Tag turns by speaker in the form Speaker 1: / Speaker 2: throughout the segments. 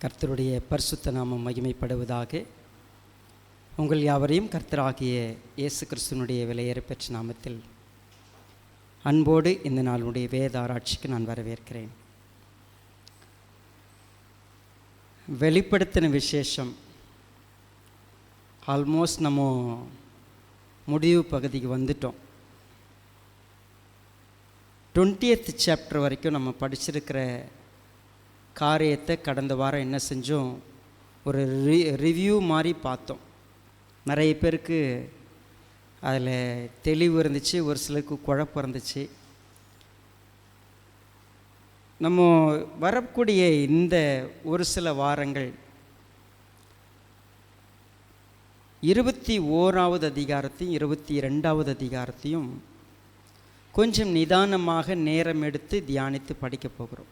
Speaker 1: கர்த்தருடைய பரிசுத்த நாமம் மகிமைப்படுவதாக. உங்கள் யாவரையும் கர்த்தராகிய இயேசு கிறிஸ்துவனுடைய விலையேற பெற்ற நாமத்தில் அன்போடு இந்த நாளுடைய வேத ஆராய்ச்சிக்கு நான் வரவேற்கிறேன். வெளிப்படுத்தின விசேஷம் ஆல்மோஸ்ட் நம்ம முடிவு பகுதிக்கு வந்துட்டோம். 20th சாப்டர் வரைக்கும் நம்ம படிச்சிருக்கிற காரியத்தை கடந்த வாரம் என்ன செஞ்சோம், ஒரு ரிவ்யூ மாதிரி பார்த்தோம். நிறைய பேருக்கு அதில் தெளிவு இருந்துச்சு, ஒரு சிலருக்கு குழப்பம் இருந்துச்சு. நம்ம வரக்கூடிய இந்த ஒரு சில வாரங்கள் 21வது அதிகாரத்தையும் 22வது அதிகாரத்தையும் கொஞ்சம் நிதானமாக நேரம் எடுத்து தியானித்து படிக்க போகிறோம்.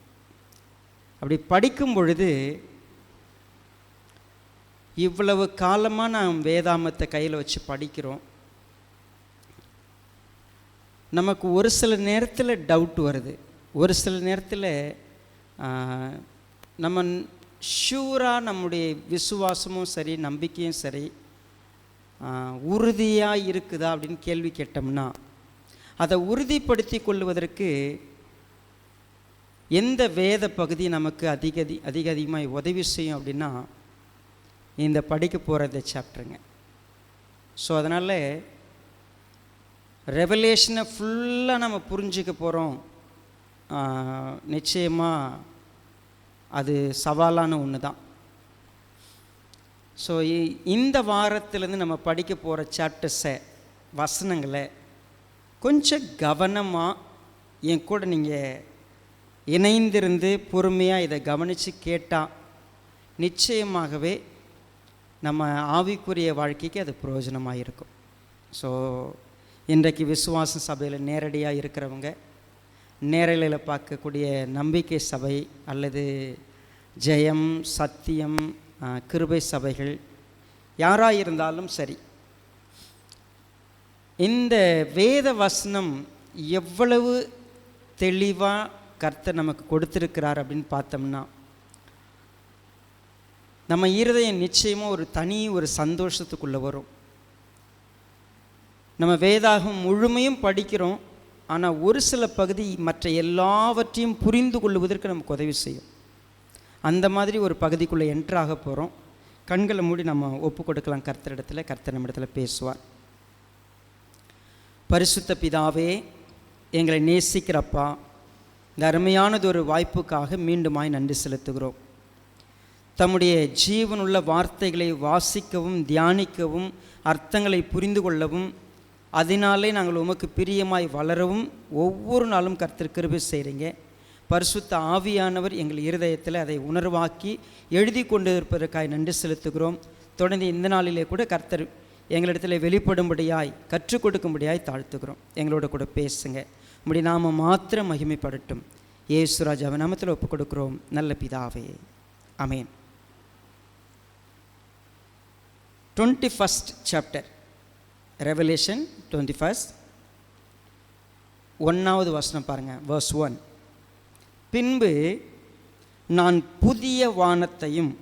Speaker 1: அப்படி படிக்கும் பொழுது இவ்வளவு காலமாக நாம் வேதாமத்தை கையில் வச்சு படிக்கிறோம். நமக்கு ஒரு சில நேரத்தில் டவுட் வருது, ஒரு சில நேரத்தில் நம்ம ஷூராக நம்முடைய விசுவாசமும் சரி நம்பிக்கையும் சரி உறுதியாக இருக்குதா அப்படின்னு கேள்வி கேட்டோம்னா, அதை உறுதிப்படுத்தி கொள்வதற்கு எந்த வேத பகுதி நமக்கு அதிகமாக உதவி செய்யும் அப்படின்னா, இந்த படிக்க போகிற இந்த சாப்டருங்க. ஸோ அதனால் ரெவலேஷனை ஃபுல்லாக நம்ம புரிஞ்சிக்க போகிறோம். நிச்சயமாக அது சவாலான ஒன்று தான். ஸோ இந்த வாரத்திலேருந்து நம்ம படிக்க போகிற சாப்டர்ஸை வசனங்களை கொஞ்சம் கவனமாக என் கூட நீங்கள் இணைந்திருந்து பொறுமையாக இதை கவனித்து கேட்டால் நிச்சயமாகவே நம்ம ஆவிக்குரிய வாழ்க்கைக்கு அது பிரயோஜனமாக இருக்கும். ஸோ இன்றைக்கு விசுவாச சபையில் நேரடியாக இருக்கிறவங்க, நேரலையில் பார்க்கக்கூடிய நம்பிக்கை சபை அல்லது ஜெயம், சத்தியம், கிருபை சபைகள் யாராக இருந்தாலும் சரி, இந்த வேத வசனம் எவ்வளவு தெளிவாக கர்த்தர் நமக்கு கொடுத்துருக்கிறார் அப்படின்னு பார்த்தோம்னா, நம்ம இருதயம் நிச்சயமாக ஒரு சந்தோஷத்துக்குள்ளே வரும். நம்ம வேதாகம் முழுமையும் படிக்கிறோம், ஆனால் ஒரு சில பகுதி மற்ற எல்லாவற்றையும் புரிந்து கொள்வதற்கு நமக்கு உதவி செய்யும். அந்த மாதிரி ஒரு பகுதிக்குள்ளே என்ட்ராக போகிறோம். கண்களை மூடி நம்ம ஒப்பு கொடுக்கலாம் கர்த்தரிடத்தில். கர்த்தர் நம்மிடத்தில் பேசுவார். பரிசுத்த பிதாவே, எங்களை நேசிக்கிறப்பா, இந்த அருமையானது ஒரு வாய்ப்புக்காக மீண்டுமாய் நன்றி செலுத்துகிறோம். தம்முடைய ஜீவனுள்ள வார்த்தைகளை வாசிக்கவும் தியானிக்கவும் அர்த்தங்களை புரிந்து கொள்ளவும் அதனாலே நாங்கள் உமக்கு பிரியமாய் வளரவும் ஒவ்வொரு நாளும் கர்த்தர் கிருபை செய்கிறீங்க. பரிசுத்த ஆவியானவர் எங்கள் இருதயத்தில் அதை உணர்வாக்கி எழுதி கொண்டு இருப்பதற்காக நன்றி செலுத்துகிறோம். தொடர்ந்து இந்த நாளிலே கூட கர்த்தர் எங்களிடத்தில் வெளிப்படும்படியாய் கற்றுக் கொடுக்கும்படியாய் தாழ்த்துகிறோம். எங்களோட கூட பேசுங்க. உம்முடைய நாம மாத்திரம் மகிமைப்படட்டும். இயேசு ராஜாவை நாமத்தில் ஒப்புக் கொடுக்கிறோம் நல்ல பிதாவே, ஆமென். 21st சாப்டர், ரெவலேஷன் 21, 1வது வசனம் பாருங்கள், verse 1. பின்பு நான் புதிய வானத்தையும்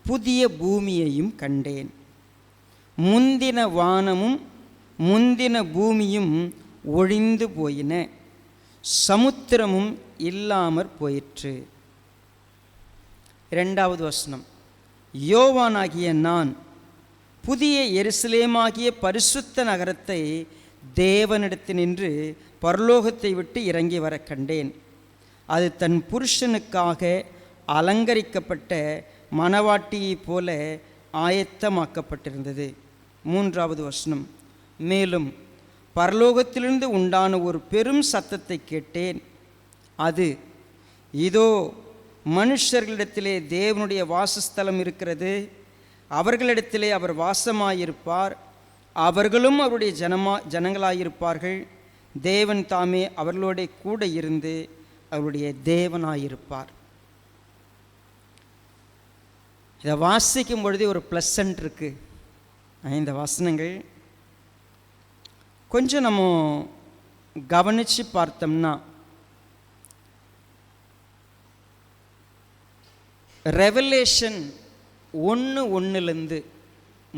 Speaker 1: புதிய பூமியையும் கண்டேன். முந்தின வானமும் முந்தின பூமியும் ஒழிந்து போயின, சமுத்திரமும் இல்லாமற் போயிற்று. 2வது வசனம், யோவானாகிய நான் புதிய எருசலேமாகிய பரிசுத்த நகரத்தை தேவனிடத்தினின்று பரலோகத்தை விட்டு இறங்கி வர கண்டேன். அது தன் புருஷனுக்காக அலங்கரிக்கப்பட்ட மணவாட்டியைப் போல ஆயத்தமாக்கப்பட்டிருந்தது. 3வது வசனம், மேலும் பரலோகத்திலிருந்து உண்டான ஒரு பெரும் சத்தத்தை கேட்டேன். அது, இதோ மனுஷர்களிடத்திலே தேவனுடைய வாசஸ்தலம் இருக்கிறது, அவர்களிடத்திலே அவர் வாசமாயிருப்பார், அவர்களும் அவருடைய ஜனங்களாயிருப்பார்கள், தேவன் தாமே அவர்களோட கூட இருந்து அவருடைய தேவனாயிருப்பார். இதை வாசிக்கும் பொழுதே ஒரு ப்ளசன்ட் இருக்குது. இந்த வசனங்கள் கொஞ்சம் நம்ம கவனித்து பார்த்தோம்னா ரெவலேஷன் 1:1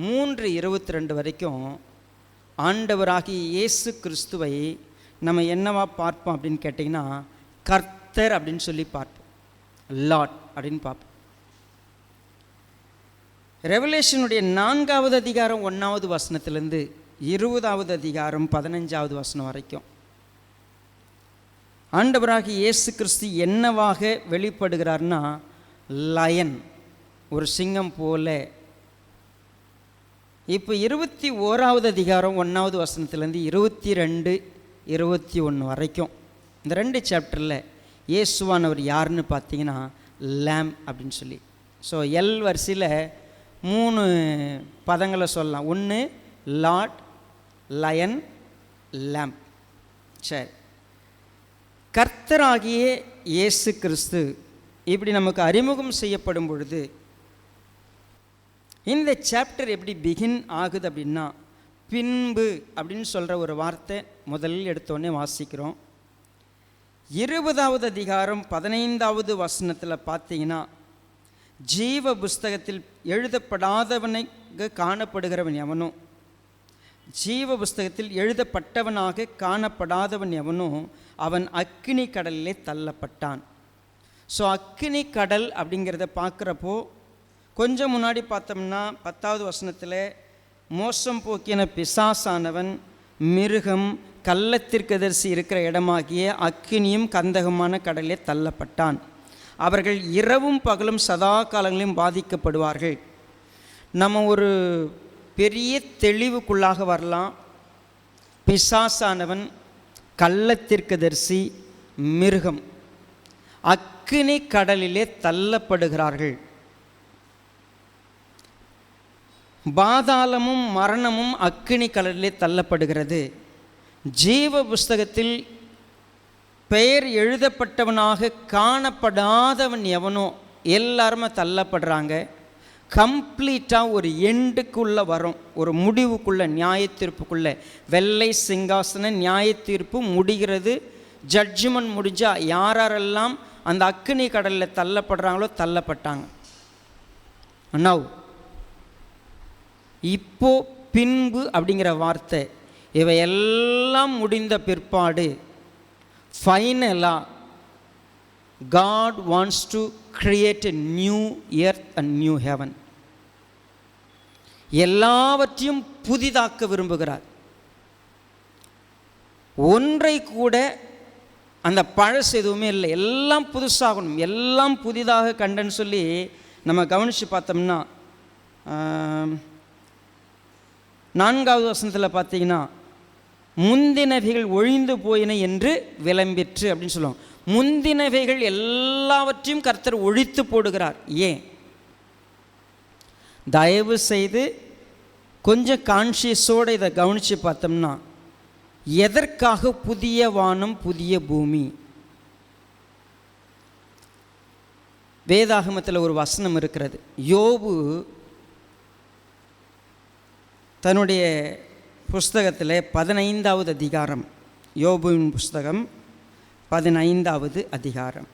Speaker 1: 3:22 வரைக்கும் ஆண்டவராகிய இயேசு கிறிஸ்துவை நம்ம என்னவா பார்ப்போம் அப்படின்னு கேட்டிங்கன்னா, கர்த்தர் அப்படின்னு சொல்லி பார்ப்போம், லார்ட் அப்படின்னு பார்ப்போம். ரெவலேஷனுடைய 4வது அதிகாரம் 1வது வசனத்திலேருந்து 20வது அதிகாரம் 15வது வசனம் வரைக்கும் ஆண்டவராகிய இயேசு கிறிஸ்து என்னவாக வெளிப்படுகிறார்னா, லயன், ஒரு சிங்கம் போல. இப்போ 21வது அதிகாரம் 1வது வசனத்திலேருந்து 22, 21 வரைக்கும் இந்த 2 சாப்டரில் இயேசுவானவர் யாருன்னு பார்த்தீங்கன்னா லேம் அப்படின்னு சொல்லி. ஸோ எல் வரிசையில் 3 பதங்களை சொல்லலாம். 1 லார்ட், லயன், லேம். சரி, கர்த்தராகிய இயேசு கிறிஸ்து இப்படி நமக்கு அறிமுகம் செய்யப்படும் பொழுது இந்த சாப்டர் எப்படி பிகின் ஆகுது அப்படின்னா, பின்பு அப்படின்னு சொல்கிற ஒரு வார்த்தை முதலில் எடுத்தோடனே வாசிக்கிறோம். 20வது அதிகாரம் 15வது வசனத்தில் பார்த்தீங்கன்னா, ஜீவ புஸ்தகத்தில் எழுதப்படாதவனாக காணப்படுகிறவன் எவனோ, ஜீவ புஸ்தகத்தில் எழுதப்பட்டவனாக காணப்படாதவன் எவனோ அவன் அக்கினி கடலிலே தள்ளப்பட்டான். ஸோ அக்கினி கடல் அப்படிங்கிறத பார்க்குறப்போ கொஞ்சம் முன்னாடி பார்த்தோம்னா 10வது வசனத்தில் மோசம் போக்கின பிசாசானவன் மிருகம் கள்ளத்திற்கதரிசி இருக்கிற இடமாகிய அக்கினியும் கந்தகமான கடலிலே தள்ளப்பட்டான். அவர்கள் இரவும் பகலும் சதா காலங்களையும் பாதிக்கப்படுவார்கள். நம்ம ஒரு பெரிய தெளிவுக்குள்ளாக வரலாம். பிசாசானவன், கள்ளத்திற்கதரிசி, மிருகம் அக்கினி கடலிலே தள்ளப்படுகிறார்கள். பாதாளமும் மரணமும் அக்கினி கடலிலே தள்ளப்படுகிறது. ஜீவ புஸ்தகத்தில் பெயர் எழுதப்பட்டவனாக காணப்படாதவன் எவனோ எல்லாருமே தள்ளப்படுறாங்க. கம்ப்ளீட்டாக ஒரு எண்டுக்குள்ளே வரும், ஒரு முடிவுக்குள்ளே, நியாய தீர்ப்புக்குள்ளே. வெள்ளை சிங்காசன நியாய தீர்ப்பு முடிகிறது. ஜட்ஜ்மெண்ட் முடிஞ்சால் யாரெல்லாம் அந்த அக்கினி கடலில் தள்ளப்படுறாங்களோ தள்ளப்பட்டாங்க. நவ் இப்போ பின்பு அப்படிங்கிற வார்த்தை, இவையெல்லாம் முடிந்த பிற்பாடு ஃபைனலாக God wants to create a new earth and new heaven. எல்லாவற்றையும் புதிதாக்க விரும்புகிறார். ஒன்றை கூட அந்த பழசு எதுவுமே இல்லை, எல்லாம் புதுசாகணும், எல்லாம் புதிதாக கண்டன்னு சொல்லி நம்ம கவனித்து பார்த்தோம்னா 4வது வசனத்தில் பார்த்தீங்கன்னா, முந்தினவைகள் ஒழிந்து போயின என்று விளம்பிற்று அப்படின்னு சொல்லுவோம். முந்தினவைகள் எல்லாவற்றையும் கர்த்தர் ஒழித்து போடுகிறார். ஏன்? தயவு செய்து கொஞ்சம் கான்ஷியஸோடு இதை கவனித்து பார்த்தோம்னா, எதற்காக புதிய வானம் புதிய பூமி? வேதாகமத்தில் ஒரு வசனம் இருக்கிறது. யோபு தன்னுடைய புஸ்தகத்தில் 15வது அதிகாரம், யோபுவின் புஸ்தகம் 15வது அதிகாரம்,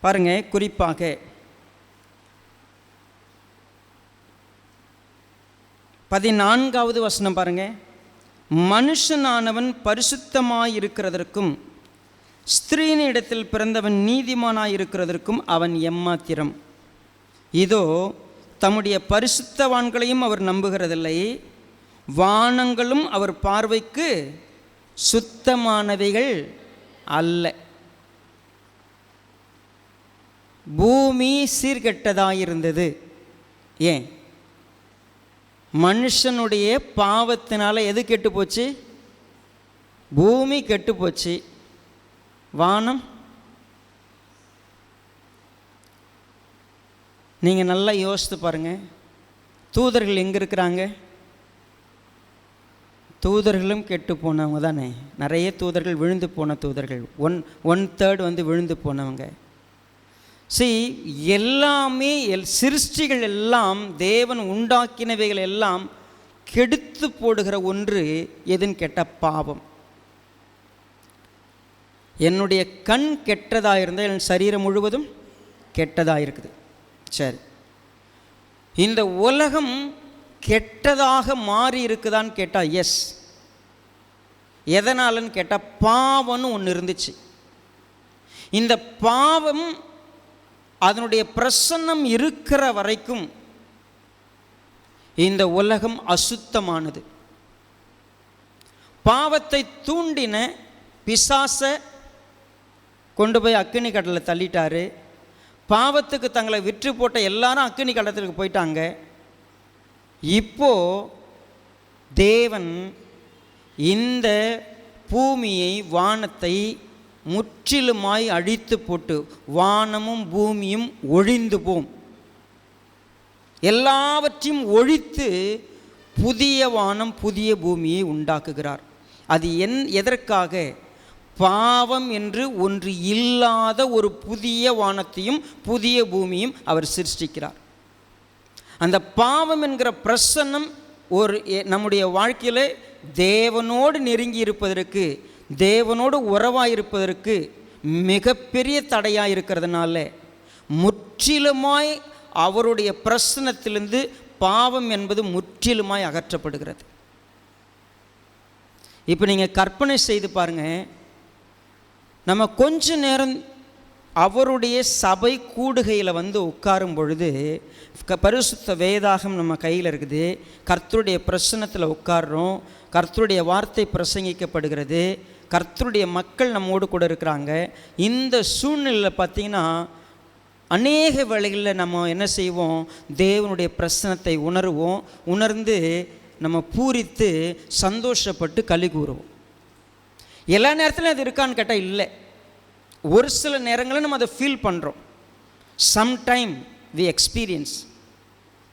Speaker 1: பாருங்க, குறிப்பாக 14வது வசனம் பாருங்க. மனுஷனானவன் பரிசுத்தமாயிருக்கிறதற்கும் ஸ்திரீனிடத்தில் பிறந்தவன் நீதிமானாயிருக்கிறதற்கும் அவன் எம்மாத்திரம். இதோ தம்முடைய பரிசுத்தவான்களையும் அவர் நம்புகிறதில்லை, வானங்களும் அவர் பார்வைக்கு சுத்தமானவைகள் அல்ல. பூமி சீர்கெட்டதாயிருந்தது. ஏன்? மனுஷனுடைய பாவத்தினால எது கெட்டு போச்சு? பூமி கெட்டு போச்சு. வானம், நீங்கள் நல்லா யோசித்து பாருங்கள். தூதர்கள் எங்கே இருக்கிறாங்க? தூதர்களும் கெட்டு போனவங்க தானே. நிறைய தூதர்கள் விழுந்து போன தூதர்கள், 1/3 வந்து விழுந்து போனவங்க. எல்லாமே சிருஷ்டிகள் எல்லாம், தேவன் உண்டாக்கினவைகள் எல்லாம் கெடுத்து போடுகிற ஒன்று எதுன்னு கேட்டால் பாவம். என்னுடைய கண் கெட்டதாக இருந்தால் என் சரீரம் முழுவதும் கெட்டதாக இருக்குது. சரி, இந்த உலகம் கெட்டதாக மாறி இருக்குதான்னு கேட்டால் எஸ். எதனாலன்னு கேட்டால் பாவம்னு ஒன்று இருந்துச்சு. இந்த பாவம் அதனுடைய பிரசன்னம் இருக்கிற வரைக்கும் இந்த உலகம் அசுத்தமானது. பாவத்தை தூண்டின பிசாசை கொண்டு போய் அக்கினி கடலில் தள்ளிட்டாரு. பாவத்துக்கு தங்களை விற்று போட்ட எல்லாரும் அக்கினி கடலுக்கு போயிட்டாங்க. இப்போ தேவன் இந்த பூமியை, வானத்தை முற்றிலுமாய் அழித்து போட்டு வானமும் பூமியும் ஒழிந்து போம், எல்லாவற்றையும் ஒழித்து புதிய வானம் புதிய பூமியை உண்டாக்குகிறார். அது எதற்காக? பாவம் என்று ஒன்று இல்லாத ஒரு புதிய வானத்தையும் புதிய பூமியும் அவர் சிருஷ்டிக்கிறார். அந்த பாவம் என்கிற பிரசன்னம் நம்முடைய வாழ்க்கையில் தேவனோடு நெருங்கி இருப்பதற்கு, தேவனோடு உறவாயிருப்பதற்கு மிகப்பெரிய தடையாக இருக்கிறதுனால முற்றிலுமாய் அவருடைய பிரசன்னத்திலிருந்து பாவம் என்பது முற்றிலுமாய் அகற்றப்படுகிறது. இப்போ நீங்கள் கற்பனை செய்து பாருங்கள், நம்ம கொஞ்ச நேரம் அவருடைய சபை கூடுகையில் உட்காரும் பொழுது, பரிசுத்த வேதாகம் நம்ம கையில் இருக்குது, கர்த்தருடைய பிரசன்னத்தில் உட்கார்றோம், கர்த்தருடைய வார்த்தை பிரசங்கிக்கப்படுகிறது, கர்த்தருடைய மக்கள் நம்மோடு கூட இருக்கிறாங்க. இந்த சூழ்நிலையில் பார்த்திங்கன்னா அநேக வேளைகளில் நம்ம என்ன செய்வோம்? தேவனுடைய பிரசன்னத்தை உணர்வோம், உணர்ந்து நம்ம பூரித்து சந்தோஷப்பட்டு களி கூறுவோம். எல்லா நேரத்துலையும் அது இருக்கான்னு கேட்டால் இல்லை. ஒரு சில நேரங்களில் நம்ம அதை ஃபீல் பண்ணுறோம். சம்டைம் வி எக்ஸ்பீரியன்ஸ்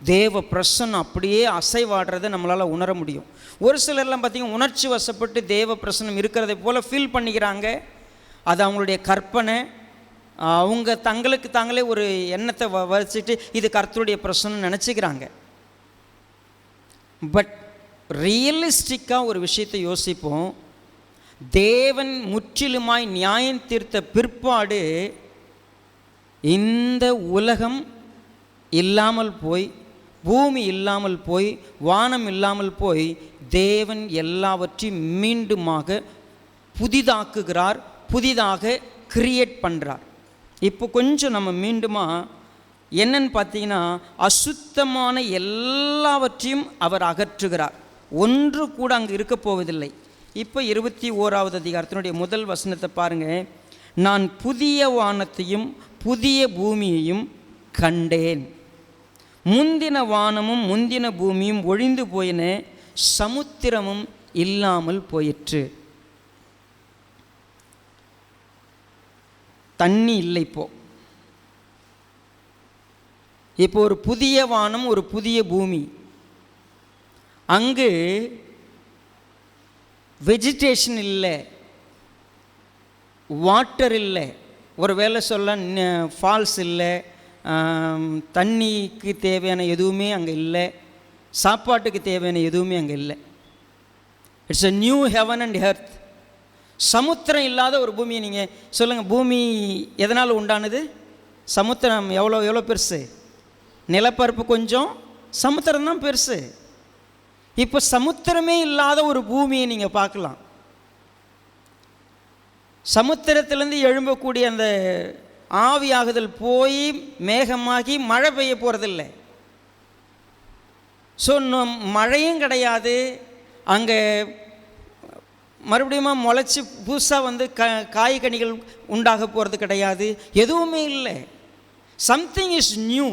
Speaker 1: தேவ பிரசன்னம் அப்படியே அசைவாடுறதை நம்மளால் உணர முடியும். ஒரு சிலர்லாம் பார்த்திங்கன்னா உணர்ச்சி வசப்பட்டு தேவ பிரசன்னம் இருக்கிறதை போல் ஃபீல் பண்ணிக்கிறாங்க. அது அவங்களுடைய கற்பனை. அவங்க தங்களுக்கு தாங்களே ஒரு எண்ணத்தை வச்சுட்டு இது கர்த்தருடைய பிரசன்னம் நினச்சிக்கிறாங்க. பட் ரியலிஸ்டிக்காக ஒரு விஷயத்தை யோசிப்போம். தேவன் முற்றிலுமாய் நியாயம் தீர்த்த பிற்பாடு இந்த உலகம் இல்லாமல் போய், பூமி இல்லாமல் போய், வானம் இல்லாமல் போய், தேவன் எல்லாவற்றையும் மீண்டுமாக புதிதாக்குகிறார், புதிதாக கிரியேட் பண்ணுறார். இப்போ கொஞ்சம் நம்ம மீண்டுமா என்னன்னு பார்த்தீங்கன்னா, அசுத்தமான எல்லாவற்றையும் அவர் அகற்றுகிறார். ஒன்று கூட அங்கே இருக்க போவதில்லை. இப்போ 21வது அதிகாரத்தினுடைய முதல் வசனத்தை பாருங்கள். நான் புதிய வானத்தையும் புதிய பூமியையும் கண்டேன், முந்தின வானமும் முந்தின பூமியும் ஒழிந்து போயின, சமுத்திரமும் இல்லாமல் போயிற்று. தண்ணி இல்லை. இப்போ ஒரு புதிய வானம், ஒரு புதிய பூமி. அங்கு வெஜிடேஷன் இல்லை, வாட்டர் இல்லை, ஒரு வேளை சொல்ல ஃபால்ஸ் இல்லை, தண்ணிக்கு தேவையான எதுவுமே அங்கே இல்லை, சாப்பாட்டுக்கு தேவையான எதுவுமே அங்கே இல்லை. It's a new heaven and earth. சமுத்திரம் இல்லாத ஒரு பூமியை நீங்கள் சொல்லுங்கள். பூமி எதனால் உண்டானது? சமுத்திரம் எவ்வளோ பெருசு? நிலப்பரப்பு கொஞ்சம், சமுத்திரம் தான் பெருசு. இப்போ சமுத்திரமே இல்லாத ஒரு பூமியை நீங்கள் பார்க்கலாம். சமுத்திரத்திலேருந்து எழும்பக்கூடிய அந்த ஆவியாகுதல் போய் மேகமாகி மழை பெய்ய போகிறதில்லை. ஸோ மழையும் கிடையாது, அங்கே மறுபடியும் முளைச்சி புதுசாக காய்கனிகள் உண்டாக போகிறது கிடையாது, எதுவுமே இல்லை. Something is new.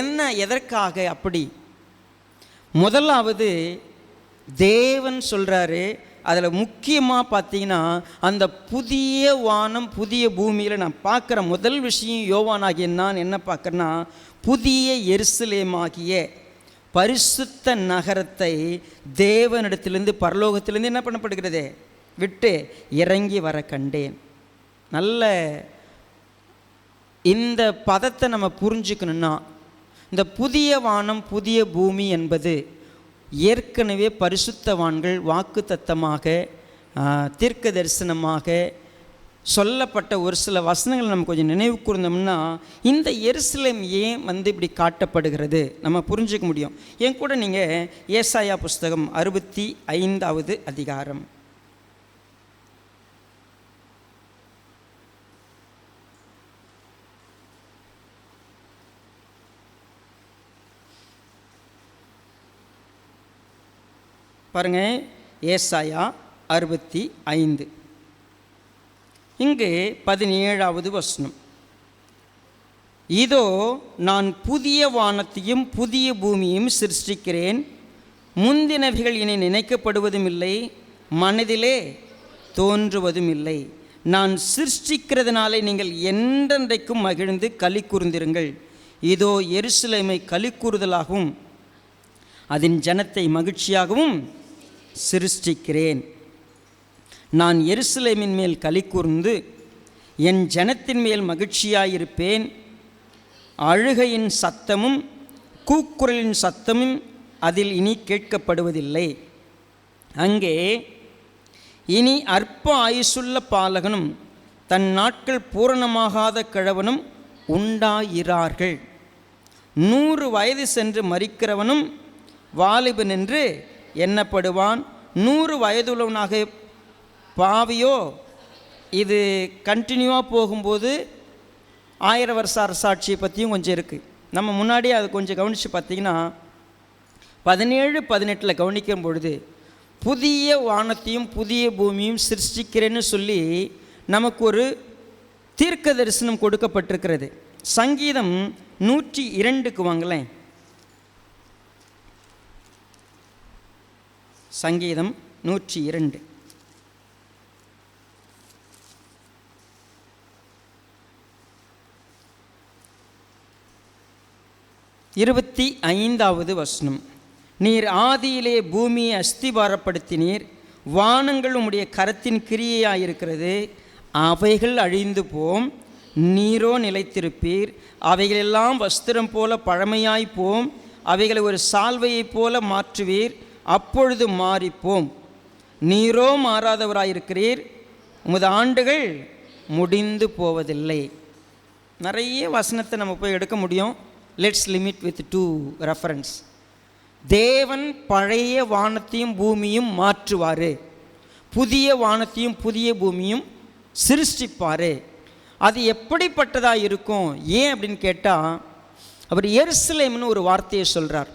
Speaker 1: என்ன, எதற்காக அப்படி? முதலாவது தேவன் சொல்கிறாரு. அதில் முக்கியமாக பார்த்தீங்கன்னா, அந்த புதிய வானம் புதிய பூமியில் நான் பார்க்குற முதல் விஷயம், யோவானாகிய நான் என்ன பார்க்குறேன்னா, புதிய எருசலேமாகிய பரிசுத்த நகரத்தை தேவனிடத்திலிருந்து, பரலோகத்திலிருந்து என்ன பண்ணப்படுகிறது? விட்டு இறங்கி வர கண்டேன். நல்ல இந்த பதத்தை நம்ம புரிஞ்சுக்கணுன்னா, இந்த புதிய வானம் புதிய பூமி என்பது ஏற்கனவே பரிசுத்தவான்கள் வாக்கு தத்தமாக தீர்க்க தரிசனமாக சொல்லப்பட்ட ஒரு சில வசனங்களை நம்ம கொஞ்சம் நினைவு கூர்ந்தோம்னா இந்த எருசலேம் ஏன் இப்படி காட்டப்படுகிறது நம்ம புரிஞ்சுக்க முடியும். என் கூட நீங்கள் ஏசாயா புஸ்தகம் 65வது அதிகாரம். பாருங்க, ஏசாயா 65 இங்கு 17வது வசனம். இதோ நான் புதிய வானத்தையும் புதிய பூமியையும் சிருஷ்டிக்கிறேன், முந்தினவைகள் இனி நினைக்கப்படுவதும் இல்லை, மனதிலே தோன்றுவதும் இல்லை. நான் சிருஷ்டிக்கிறதுனாலே நீங்கள் என்றென்றைக்கும் மகிழ்ந்து களி கூர்ந்திருங்கள். இதோ எருசலேமை களி கூறுதலாகவும் அதன் ஜனத்தை மகிழ்ச்சியாகவும் சிருஷ்டிக்கிறேன். நான் எருசலேமின் மேல் களி கூர்ந்து என் ஜனத்தின் மேல் மகிழ்ச்சியாயிருப்பேன். அழுகையின் சத்தமும் கூக்குரலின் சத்தமும் அதில் இனி கேட்கப்படுவதில்லை. அங்கே இனி அற்ப ஆயுசுள்ள பாலகனும் தன் நாட்கள் பூரணமாகாத கிழவனும் உண்டாயிரார்கள். 100 வயது சென்று மரிக்கிறவனும் வாலிபன் என்று எண்ணப்படுவான். 100 வயதுள்ளவனாக பாவியோ. இது கண்டினியூவாக போகும்போது 1000 வருஷ அரசாட்சியை பற்றியும் கொஞ்சம் இருக்குது. நம்ம முன்னாடியே அதை கொஞ்சம் கவனித்து பார்த்திங்கன்னா 17-18 கவனிக்கும் பொழுது புதிய வானத்தையும் புதிய பூமியும் சிருஷ்டிக்கிறேன்னு சொல்லி நமக்கு ஒரு தீர்க்க தரிசனம் கொடுக்கப்பட்டிருக்கிறது. சங்கீதம் 102க்கு வாங்களேன். சங்கீதம் 102 25வது வசனம். நீர் ஆதியிலே பூமியை அஸ்திபாரப்படுத்தினீர், வானங்கள் உம்முடைய கரத்தின் கிரியையாயிருக்கிறது. அவைகள் அழிந்து போம், நீரோ நிலைத்திருப்பீர். அவைகளெல்லாம் வஸ்திரம் போல பழமையாய்ப்போம், அவைகளை ஒரு சால்வையைப் போல மாற்றுவீர், அப்பொழுது மாறிப்போம். நீரோ மாறாதவராயிருக்கிறீர், உமது ஆண்டுகள் முடிந்து போவதில்லை. நிறைய வசனத்தை நம்ம போய் எடுக்க முடியும். Let's limit with 2 reference. தேவன் பழைய வானத்தையும் பூமியும் மாற்றுவார், புதிய வானத்தையும் புதிய பூமியும் சிருஷ்டிப்பார். அது எப்படிப்பட்டதாக இருக்கும்? ஏன் அப்படின்னு கேட்டால், அவர் எருசலேம்னு ஒரு வார்த்தையை சொல்கிறார்,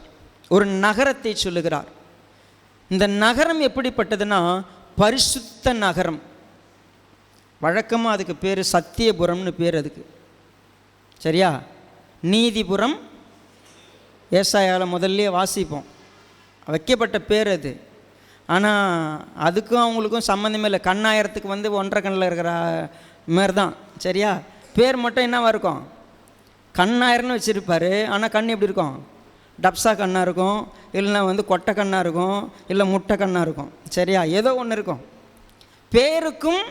Speaker 1: ஒரு நகரத்தை சொல்லுகிறார். இந்த நகரம் எப்படிப்பட்டதுன்னா பரிசுத்த நகரம். வழக்கமாக அதுக்கு பேர் சத்தியபுரம்னு பேர் அதுக்கு, சரியா? நீதிபுரம் ஏசாயாவில் முதல்ல வாசிப்போம், வைக்கப்பட்ட பேர் அது. ஆனால் அதுக்கும் அவங்களுக்கும் சம்மந்தமே இல்லை. கண்ணாயிரத்துக்கு 1.5 கண்ணில் இருக்கிற மாரி தான், சரியா? பேர் மட்டும் என்னவாக இருக்கும்? கண்ணாயிரம்னு வச்சுருப்பார். ஆனால் கண் எப்படி இருக்கும்? டப்ஸா கண்ணாக இருக்கும், இல்லைன்னா கொட்டை கண்ணாக இருக்கும், இல்லை முட்டை கண்ணாக இருக்கும், சரியா? ஏதோ ஒன்று இருக்கும். பேருக்கும்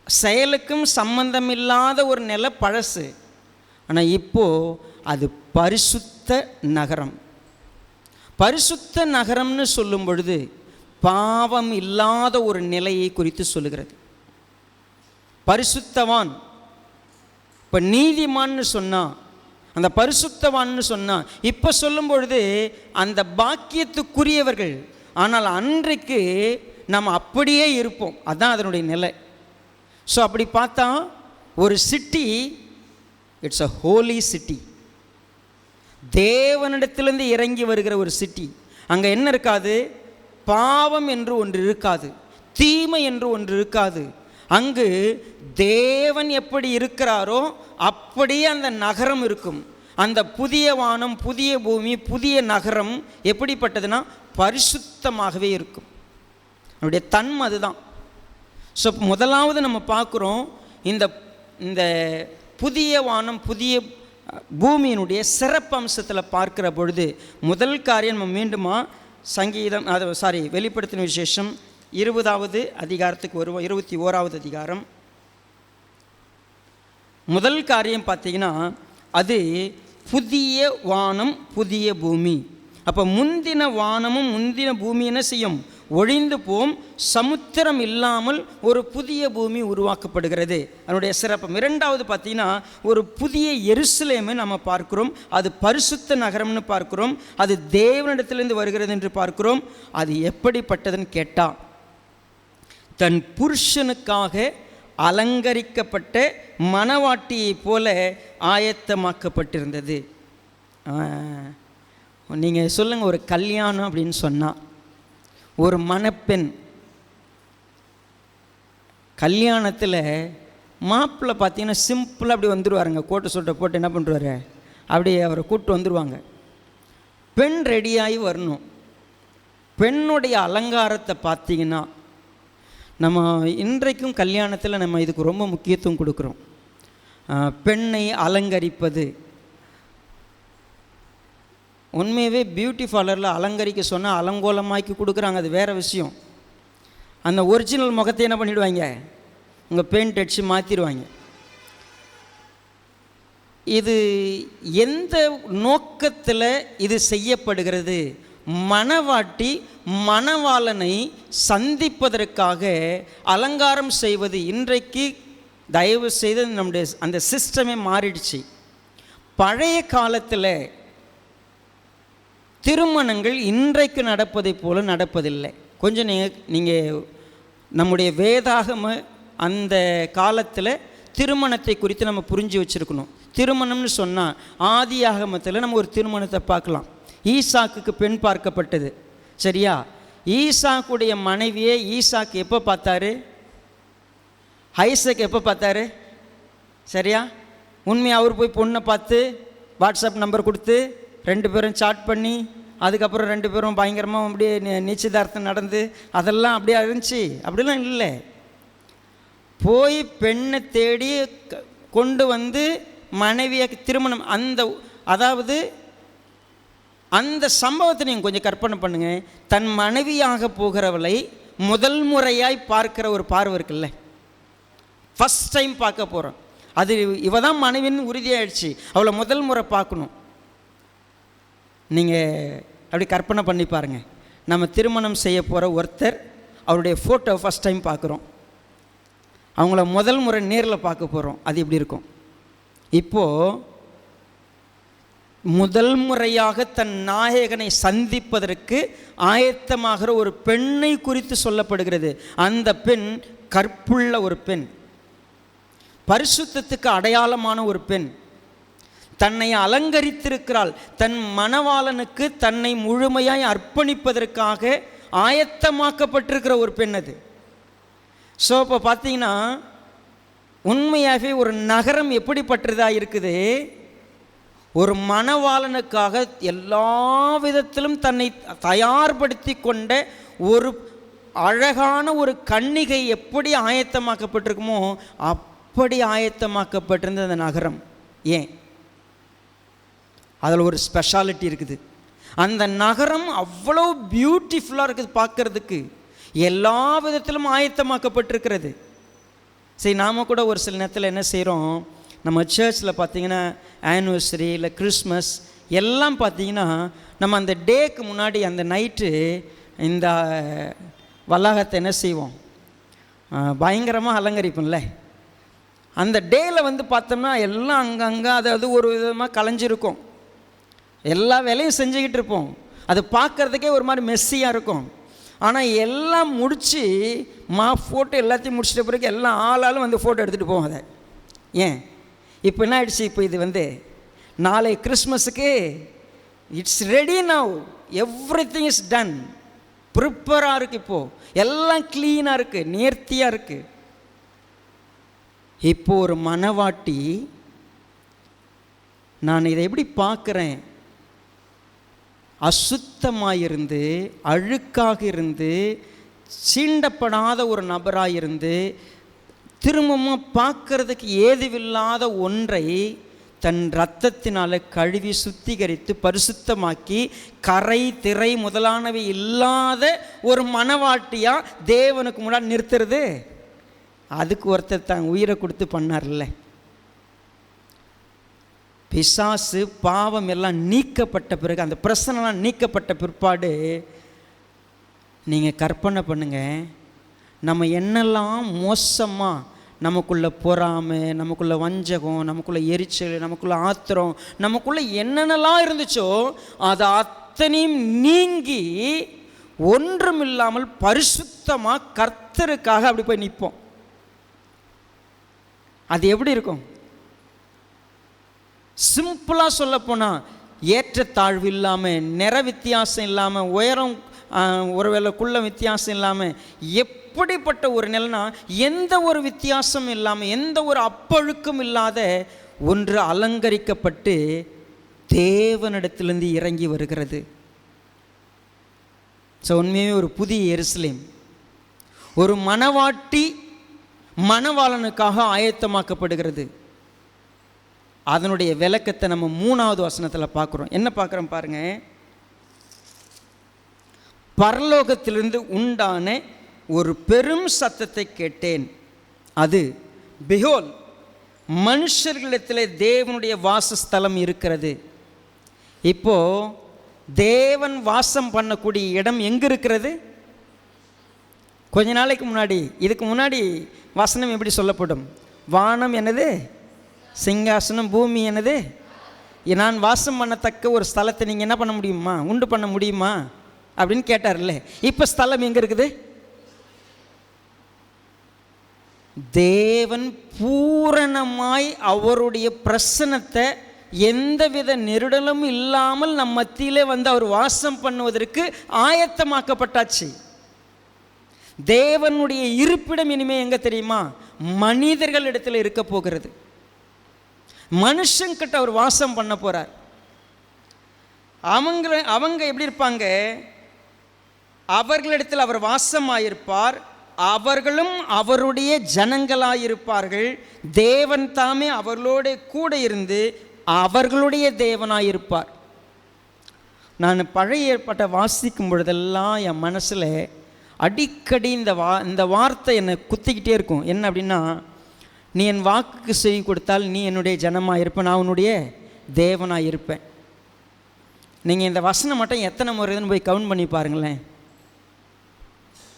Speaker 1: செயலுக்கும் சம்பந்தம் இல்லாத ஒரு நிலை பழசு. ஆனால் இப்போது அது பரிசுத்த நகரம். பரிசுத்த நகரம்னு சொல்லும் பொழுது பாவம் இல்லாத ஒரு நிலையை குறித்து சொல்லுகிறது. பரிசுத்தவான், இப்போ நீதிமான்னு சொன்னால், அந்த பரிசுத்தவான்னு சொன்னால், இப்போ சொல்லும் பொழுது அந்த பாக்கியத்துக்குரியவர்கள். ஆனால் அன்றைக்கு நம்ம அப்படியே இருப்போம், அதுதான் அதனுடைய நிலை. ஸோ அப்படி பார்த்தா ஒரு city, it's a holy city, தேவனிடத்திலிருந்து இறங்கி வருகிற ஒரு சிட்டி. அங்கே என்ன இருக்காது? பாவம் என்று ஒன்று இருக்காது, தீமை என்று ஒன்று இருக்காது. அங்கு தேவன் எப்படி இருக்கிறாரோ அப்படியே அந்த நகரம் இருக்கும். அந்த புதிய வானம், புதிய பூமி, புதிய நகரம் எப்படிப்பட்டதுன்னா பரிசுத்தமாகவே இருக்கும். அவருடைய தன்மை அதுதான். ஸோ முதலாவது நம்ம பார்க்குறோம், இந்த புதிய வானம் புதிய பூமியினுடைய சிறப்பம்சத்தில் பார்க்கிற பொழுது முதல் காரியம் நம்ம மீண்டுமா சங்கீதம் வெளிப்படுத்தின விசேஷம் 20வது அதிகாரத்துக்கு வருவோம். 21வது அதிகாரம். முதல் காரியம் பார்த்தீங்கன்னா அது புதிய வானம் புதிய பூமி. அப்போ முந்தின வானமும் முந்தின பூமி என்ன செய்யும்? ஒழிந்து போம். சமுத்திரம் இல்லாமல் ஒரு புதிய பூமி உருவாக்கப்படுகிறது. அதனுடைய சிறப்பு. இரண்டாவது பார்த்தீங்கன்னா, ஒரு புதிய எருசலேமை நம்ம பார்க்கிறோம். அது பரிசுத்த நகரம்னு பார்க்கிறோம். அது தேவனிடத்திலிருந்து வருகிறது என்று பார்க்கிறோம். அது எப்படிப்பட்டதுன்னு கேட்டால், தன் புருஷனுக்காக அலங்கரிக்கப்பட்ட மணவாட்டியைப் போல ஆயத்தமாக்கப்பட்டிருந்தது. நீங்கள் சொல்லுங்கள், ஒரு கல்யாணம் அப்படின்னு சொன்னால், ஒரு மணப்பெண் கல்யாணத்தில் மாப்பிள்ளை பார்த்தீங்கன்னா சிம்பிளாக அப்படி வந்துடுவாருங்க. கோட்டை சூட்டை போட்டு என்ன பண்ணுறாரு, அப்படியே அவரை கூப்பிட்டு வந்துடுவாங்க. பெண் ரெடியாகி வரணும். பெண்ணுடைய அலங்காரத்தை பார்த்தீங்கன்னா, நம்ம இன்றைக்கும் கல்யாணத்தில் நம்ம இதுக்கு ரொம்ப முக்கியத்துவம் கொடுக்குறோம். பெண்ணை அலங்கரிப்பது. உண்மையவே பியூட்டி பார்லரில் அலங்கரிக்க சொன்னால் அலங்கோலமாக்கி கொடுக்குறாங்க, அது வேறு விஷயம். அந்த ஒரிஜினல் முகத்தை என்ன பண்ணிவிடுவாங்க, உங்கள் பெயிண்ட் அடித்து மாற்றிடுவாங்க. இது எந்த நோக்கத்தில் இது செய்யப்படுகிறது? மணவாட்டி மணவாளனை சந்திப்பதற்காக அலங்காரம் செய்வது. இன்றைக்கு தயவு செய்து நம்முடைய அந்த சிஸ்டமே மாறிடுச்சு. பழைய காலத்தில் திருமணங்கள் இன்றைக்கு நடப்பதை போல நடப்பதில்லை. கொஞ்சம் நீங்கள் நம்முடைய வேதாகம அந்த காலத்தில் திருமணத்தை குறித்து நம்ம புரிஞ்சு வச்சுருக்கணும். திருமணம்னு சொன்னால் ஆதி ஆகமத்தில் நம்ம ஒரு திருமணத்தை பார்க்கலாம். ஈசாக்குக்கு பெண் பார்க்கப்பட்டது, சரியா? ஈசாக்குடைய மனைவியை ஈசாக்கு எப்போ பார்த்தாரு? ஐசக் எப்போ பார்த்தாரு? சரியா? உண்மையாக அவர் போய் பொண்ணை பார்த்து வாட்ஸ்அப் நம்பர் கொடுத்து 2 பேரும் சாட் பண்ணி அதுக்கப்புறம் 2 பேரும் பயங்கரமாக அப்படியே நிச்சயதார்த்தம் நடந்து அதெல்லாம் அப்படியே இருந்துச்சு? அப்படிலாம் இல்லை. போய் பெண்ணை தேடி கொண்டு வந்து மனைவியை திருமணம், அதாவது அந்த சம்பவத்தை நீங்கள் கொஞ்சம் கற்பனை பண்ணுங்கள். தன் மனைவியாக போகிறவளை முதல் முறையாய் பார்க்குற ஒரு பார்வை இருக்குல்ல, ஃபஸ்ட் டைம் பார்க்க போகிறோம். அது இவ தான் மனைவின்னு உறுதியாகிடுச்சு, அவளை முதல் முறை பார்க்கணும். நீங்கள் அப்படி கற்பனை பண்ணி பாருங்கள். நம்ம திருமணம் செய்ய போகிற ஒருத்தர், அவருடைய ஃபோட்டோ ஃபஸ்ட் டைம் பார்க்குறோம், அவங்கள முதல் முறை நேரில் பார்க்க போகிறோம். அது எப்படி இருக்கும்? இப்போது முதல் முறையாக தன் நாயகனை சந்திப்பதற்கு ஆயத்தமாகிற ஒரு பெண்ணை குறித்து சொல்லப்படுகிறது. அந்த பெண் கற்புள்ள ஒரு பெண், பரிசுத்தத்துக்கு அடையாளமான ஒரு பெண், தன்னை அலங்கரித்திருக்கிறாள். தன் மணவாளனுக்கு தன்னை முழுமையாய் அர்ப்பணிப்பதற்காக ஆயத்தமாக்கப்பட்டிருக்கிற ஒரு பெண் அது. ஸோ இப்போ பார்த்தீங்கன்னா, உண்மையாகவே ஒரு நகரம் எப்படிப்பட்டதாக இருக்குது? ஒரு மணவாளனுக்காக எல்லா விதத்திலும் தன்னை தயார்படுத்தி கொண்ட ஒரு அழகான ஒரு கன்னிகை எப்படி ஆயத்தமாக்கப்பட்டிருக்குமோ அப்படி ஆயத்தமாக்கப்பட்டிருந்த அந்த நகரம். ஏன்? அதில் ஒரு ஸ்பெஷாலிட்டி இருக்குது. அந்த நகரம் அவ்வளோ பியூட்டிஃபுல்லாக இருக்குது பார்க்குறதுக்கு, எல்லா விதத்திலும் ஆயத்தமாக்கப்பட்டிருக்கிறது. சரி, நாம் கூட ஒரு சில நேரத்தில் என்ன செய்கிறோம், நம்ம சர்ச்சில் பார்த்திங்கன்னா ஆனிவர்சரி இல்லை கிறிஸ்மஸ் எல்லாம் பார்த்திங்கன்னா, நம்ம அந்த டேக்கு முன்னாடி அந்த நைட்டு இந்த வளாகத்தை என்ன செய்வோம், பயங்கரமாக அலங்கரிப்போம்ல. அந்த டேயில் வந்து பார்த்தோம்னா எல்லாம் அங்கங்கே அதாவது ஒரு விதமாக கலைஞ்சிருக்கும், எல்லா வேலையும் செஞ்சுக்கிட்டு இருப்போம். அது பார்க்குறதுக்கே ஒரு மாதிரி மெஸ்ஸியாக இருக்கும். ஆனால் எல்லாம் முடித்து ஃபோட்டோ எல்லாத்தையும் முடிச்சிட்ட பிறகு எல்லாம் ஆளாலும் வந்து ஃபோட்டோ எடுத்துகிட்டு போவோம். அதை ஏன் இப்போ என்ன ஆயிடுச்சு, இப்போ இது வந்து நாளை கிறிஸ்மஸுக்கு it's ready now, everything is done, ப்ரிப்பராக இருக்குது. இப்போது எல்லாம் க்ளீனாக இருக்குது, நேர்த்தியாக இருக்குது. இப்போ ஒரு மணவாட்டி, நான் இதை எப்படி பார்க்குறேன், அசுத்தமாயிருந்து அழுக்காக இருந்து சீண்டப்படாத ஒரு நபராக இருந்து திரும்பவும் பார்க்கறதுக்கு ஏதுவில்லாத ஒன்றை தன் இரத்தத்தினால் கழுவி சுத்திகரித்து பரிசுத்தமாக்கி கரை திரை முதலானவை இல்லாத ஒரு மணவாட்டியாக தேவனுக்கு முன்னாடி நிறுத்துறது. அதுக்கு ஒருத்தர் தான் உயிரை கொடுத்து பண்ணார்ல. பிசாசு பாவம் எல்லாம் நீக்கப்பட்ட பிறகு, அந்த பிரச்சனைலாம் நீக்கப்பட்ட பிற்பாடு நீங்கள் கற்பனை பண்ணுங்க, நம்ம என்னெல்லாம் மோசமாக நமக்குள்ள பொறாமை, நமக்குள்ள வஞ்சகம், நமக்குள்ள எரிச்சல், நமக்குள்ள ஆத்திரம், நமக்குள்ள என்னென்னலாம் இருந்துச்சோ அது அத்தனையும் நீங்கி ஒன்றுமில்லாமல் பரிசுத்தமாக கர்த்தருக்காக அப்படி போய் நிற்போம். அது எப்படி இருக்கும்? சிம்பிளாக சொல்ல போனால், ஏற்றத்தாழ்வு இல்லாமல், நிற வித்தியாசம் இல்லாமல், உயரம் ஒருவேளைக்குள்ள வித்தியாசம் இல்லாமல், எப்படிப்பட்ட ஒரு நிலைனா எந்த ஒரு வித்தியாசம் இல்லாமல், எந்த ஒரு அப்பழுக்கும் இல்லாத ஒன்று அலங்கரிக்கப்பட்டு தேவனிடத்திலிருந்து இறங்கி வருகிறது. ஸோ உண்மையே ஒரு புதிய எருசலேம், ஒரு மணவாட்டி மணவாளனுக்காக ஆயத்தமாக்கப்படுகிறது. அதனுடைய விளக்கத்தை நம்ம 3வது வசனத்தில் பார்க்குறோம். என்ன பார்க்குறோம் பாருங்க. பரலோகத்திலிருந்து உண்டான ஒரு பெரும் சத்தத்தை கேட்டேன். அது, பெஹோல், மனுஷர்களிடத்தில் தேவனுடைய வாசஸ்தலம் இருக்கிறது. இப்போ தேவன் வாசம் பண்ணக்கூடிய இடம் எங்கே இருக்கிறது? கொஞ்ச நாளைக்கு முன்னாடி, இதுக்கு முன்னாடி வசனம் எப்படி சொல்லப்படும்? வானம் என்னது? சிங்காசனம். பூமி என்னது? நான் வாசம் பண்ணத்தக்க ஒரு ஸ்தலத்தை நீங்கள் என்ன பண்ண முடியுமா, உண்டு பண்ண முடியுமா அப்படின்னு கேட்டார்ல. இப்போ ஸ்தலம் எங்கே இருக்குது? தேவன் பூரணமாய் அவருடைய பிரசன்னத்தை எந்தவித நெருடலும் இல்லாமல் நம் மத்தியிலே வந்து அவர் வாசம் பண்ணுவதற்கு ஆயத்தமாக்கப்பட்டாச்சு. தேவனுடைய இருப்பிடம் இனிமே எங்க தெரியுமா? மனிதர்கள் இடத்துல இருக்க போகிறது. மனுஷங்கிட்ட அவர் வாசம் பண்ண போறார். அவங்க எப்படி இருப்பாங்க? அவர்களிடத்தில் அவர் வாசமாயிருப்பார், அவர்களும் அவருடைய ஜனங்களாயிருப்பார்கள். தேவன் தாமே அவர்களோட கூட இருந்து அவர்களுடைய தேவனாயிருப்பார். நான் பழைய ஏற்பாட்டை வாசிக்கும் பொழுதெல்லாம் என் மனசில் அடிக்கடி இந்த வார்த்தை என்னை குத்திக்கிட்டே இருக்கும். என்ன அப்படின்னா, நீ என் வாக்குக்கு செவி கொடுத்தால் நீ என்னுடைய ஜனமாக இருப்பேன், நான் உன்னுடைய தேவனாக இருப்பேன். நீங்கள் இந்த வசனம் மட்டும் எத்தனை முறைன்னு போய் கவுண்ட் பண்ணி பாருங்களேன்.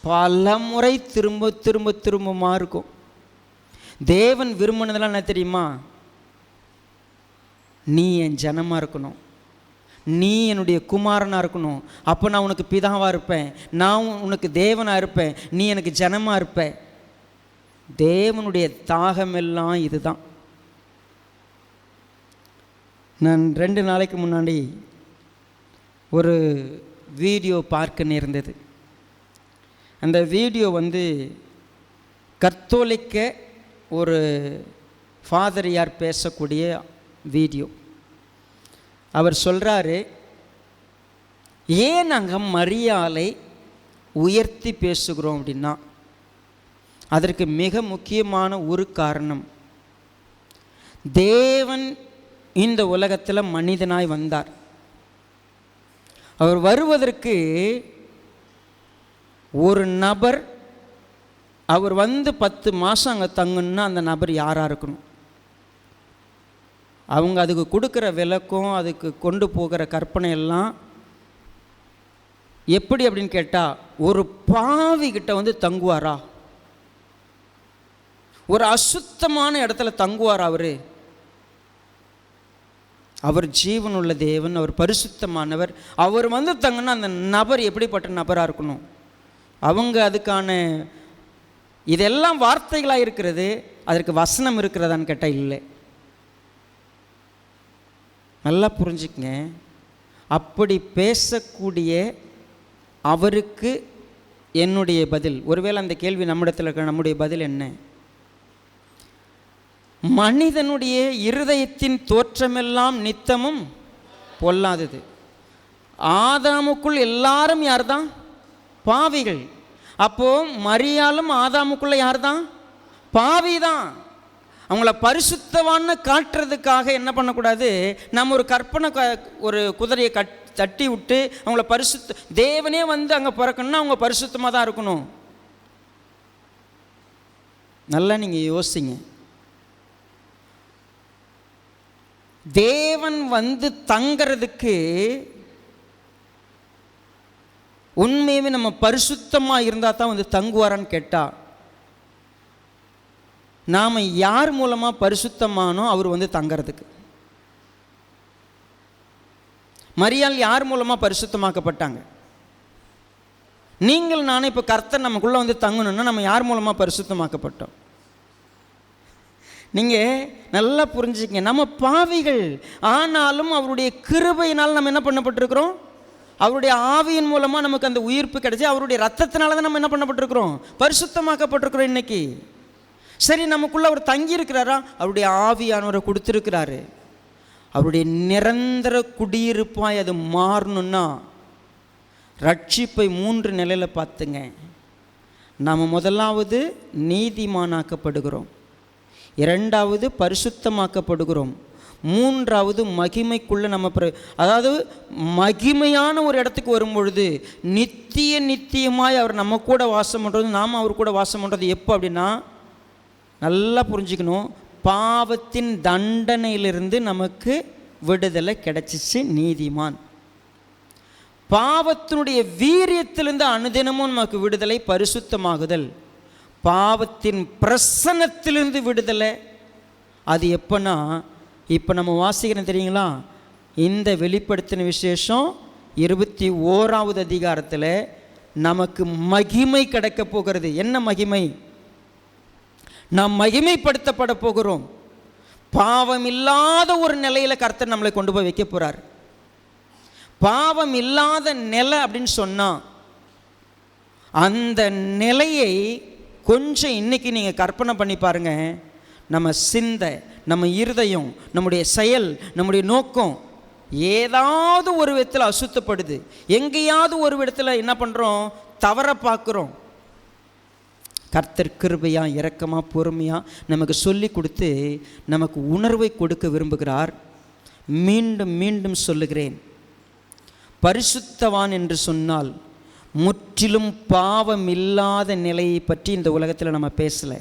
Speaker 1: பல முறை திரும்ப திரும்ப திரும்பமா இருக்கும். தேவன் விரும்பினதெல்லாம் என்ன தெரியுமா? நீ என் ஜனமாக இருக்கணும், நீ என்னுடைய குமாரனாக இருக்கணும், அப்போ நான் உனக்கு பிதாவாக இருப்பேன், நான் உனக்கு தேவனாக இருப்பேன், நீ எனக்கு ஜனமாக இருப்ப. தேவனுடைய தாகமெல்லாம் இதுதான். நான் 2 நாளைக்கு முன்னாடி ஒரு வீடியோ பார்க்க நேர்ந்தது. அந்த வீடியோ கத்தோலிக்க ஒரு ஃபாதரியார் பேசக்கூடிய வீடியோ. அவர் சொல்கிறாரு, ஏன் நாங்கள் மரியாளை உயர்த்தி பேசுகிறோம் அப்படின்னா, அதற்கு மிக முக்கியமான ஒரு காரணம், தேவன் இந்த உலகத்தில் மனிதனாய் வந்தார். அவர் வருவதற்கு ஒரு நபர், அவர் 10 மாதம் அங்கே தங்கணுன்னா அந்த நபர் யாராக இருக்கணும்? அவங்க அதுக்கு கொடுக்குற விளக்கம், அதுக்கு கொண்டு போகிற கற்பனை எல்லாம் எப்படி அப்படின்னு கேட்டால், ஒரு பாவிகிட்ட தங்குவாரா? ஒரு அசுத்தமான இடத்துல தங்குவாரா? அவர் ஜீவனுள்ள தேவன், அவர் பரிசுத்தமானவர். அவர் தங்கன்னா அந்த நபர் எப்படிப்பட்ட நபராக இருக்கணும்? அவங்க அதுக்கான இதெல்லாம் வார்த்தைகளாக இருக்கிறது, அதற்கு வசனம் இருக்கிறதான்னு கேட்டால் இல்லை. நல்லா புரிஞ்சுக்கங்க. அப்படி பேசக்கூடிய அவருக்கு என்னுடைய பதில், ஒருவேளை அந்த கேள்வி நம்மிடத்தில் இருக்கிற, நம்முடைய பதில் என்ன? மனிதனுடைய இருதயத்தின் தோற்றமெல்லாம் நித்தமும் பொல்லாதது. ஆதாமுக்குள் எல்லாரும் யார் தான்? பாவிகள். அப்போ மரியாளும் ஆதாமுக்குள்ள யார் தான்? பாவி தான். அவங்கள பரிசுத்தவான்னு காட்டுறதுக்காக என்ன பண்ணக்கூடாது, நம்ம ஒரு கற்பனை ஒரு குதிரையை தட்டி விட்டு அவங்கள பரிசுத்த, தேவனே அங்கே பிறக்கணும்னா அவங்க பரிசுத்தமாக தான் இருக்கணும். நல்லா நீங்கள் யோசிங்க. தேவன் வந்து தங்கிறதுக்கு உண்மையுமே நம்ம பரிசுத்தமாக இருந்தால் தான் வந்து தங்குவாரான்னு கேட்டால், நாம் யார் மூலமாக பரிசுத்தமானோ அவர் வந்து தங்கிறதுக்கு. மரியாள் யார் மூலமாக பரிசுத்தமாக்கப்பட்டாங்க? நீங்கள் நானும் இப்போ கர்த்தர் நமக்குள்ளே வந்து தங்கணும்னா நம்ம யார் மூலமாக பரிசுத்தமாக்கப்பட்டோம்? நீங்கள் நல்லா புரிஞ்சுக்கங்க, நம்ம பாவிகள். ஆனாலும் அவருடைய கிருபையினால் நம்ம என்ன பண்ணப்பட்டிருக்கிறோம்? அவருடைய ஆவியின் மூலமாக நமக்கு அந்த உயிர்ப்பு கிடைச்சி, அவருடைய ரத்தத்தினால தான் நம்ம என்ன பண்ணப்பட்டிருக்கிறோம்? பரிசுத்தமாக்கப்பட்டிருக்கிறோம். இன்னைக்கு சரி, நமக்குள்ளே அவர் தங்கியிருக்கிறாரா? அவருடைய ஆவியானவரை கொடுத்துருக்கிறாரு. அவருடைய நிரந்தர குடியிருப்பாய் அது மாறணுன்னா ரட்சிப்பை 3 நிலையில் பார்த்துங்க. நாம் முதலாவது நீதிமானாக்கப்படுகிறோம், 2வது பரிசுத்தமாக்கப்படுகிறோம், 3வது மகிமைக்குள்ளே நம்ம அதாவது மகிமையான ஒரு இடத்துக்கு வரும்பொழுது நித்தியமாய் அவர் நம்ம கூட வாசம் பண்ணுறது, நாம் அவர் கூட வாசம் பண்ணுறது எப்போ அப்படின்னா, நல்லா புரிஞ்சுக்கணும், பாவத்தின் தண்டனையிலிருந்து நமக்கு விடுதலை கிடைச்சிச்சு. நீதிமான். பாவத்தினுடைய வீரியத்திலிருந்து அனுதினமும் நமக்கு விடுதலை, பரிசுத்தமாகுதல். பாவத்தின் பிரசன்னத்திலிருந்து விடுதலை. அது எப்போனா, இப்போ நம்ம வாசிக்கிறோம் தெரியுங்களா? இந்த வெளிப்படுத்தின விசேஷம் 21வது அதிகாரத்தில் நமக்கு மகிமை கிடைக்க போகிறது. என்ன மகிமை? நாம் மகிமைப்படுத்தப்பட போகிறோம். பாவம் இல்லாத ஒரு நிலையில் கர்த்தர் நம்மளை கொண்டு போய் வைக்க போகிறார். பாவம் இல்லாத நிலை அப்படின்னு சொன்னால், அந்த நிலையை கொஞ்சம் இன்னைக்கு நீங்கள் கற்பனை பண்ணி பாருங்கள். நம்ம சிந்தை, நம்ம இருதயம், நம்முடைய செயல், நம்முடைய நோக்கம் ஏதாவது ஒரு விதத்தில் அசுத்தப்படுது. எங்கேயாவது ஒரு விதத்தில் என்ன பண்ணுறோம்? தவற பார்க்குறோம். கர்த்தர் கிருபையாக, இரக்கமாக, பொறுமையாக நமக்கு சொல்லி கொடுத்து நமக்கு உணர்வை கொடுக்க விரும்புகிறார். மீண்டும் மீண்டும் சொல்லுகிறேன், பரிசுத்தவான் என்று சொன்னால் முற்றிலும் பாவம் இல்லாத நிலையை பற்றி இந்த உலகத்தில் நம்ம பேசலை.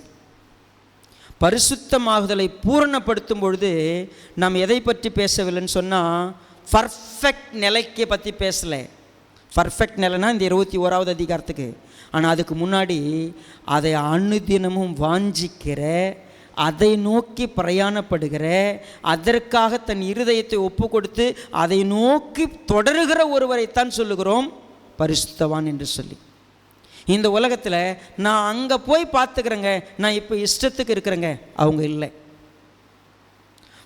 Speaker 1: பரிசுத்தமாகுதலை பூரணப்படுத்தும் பொழுது நாம் எதை பற்றி பேசவில்லைன்னு சொன்னால், பர்ஃபெக்ட் நிலைக்கு பற்றி பேசலை. பர்ஃபெக்ட் நிலைனா இந்த 21வது அதிகாரத்துக்கு. ஆனால் அதுக்கு முன்னாடி அதை அனுதினமும் வாஞ்சிக்கிற, அதை நோக்கி பிரயாணப்படுகிற, அதற்காக தன் இருதயத்தை ஒப்பு கொடுத்து அதை நோக்கி தொடருகிற ஒருவரைத்தான் சொல்லுகிறோம் பரிசுத்தவான் என்று சொல்லி. இந்த உலகத்தில் நான் அங்கே போய் பார்த்துக்கிறேங்க, நான் இப்போ இஷ்டத்துக்கு இருக்கிறேங்க, அவங்க இல்லை.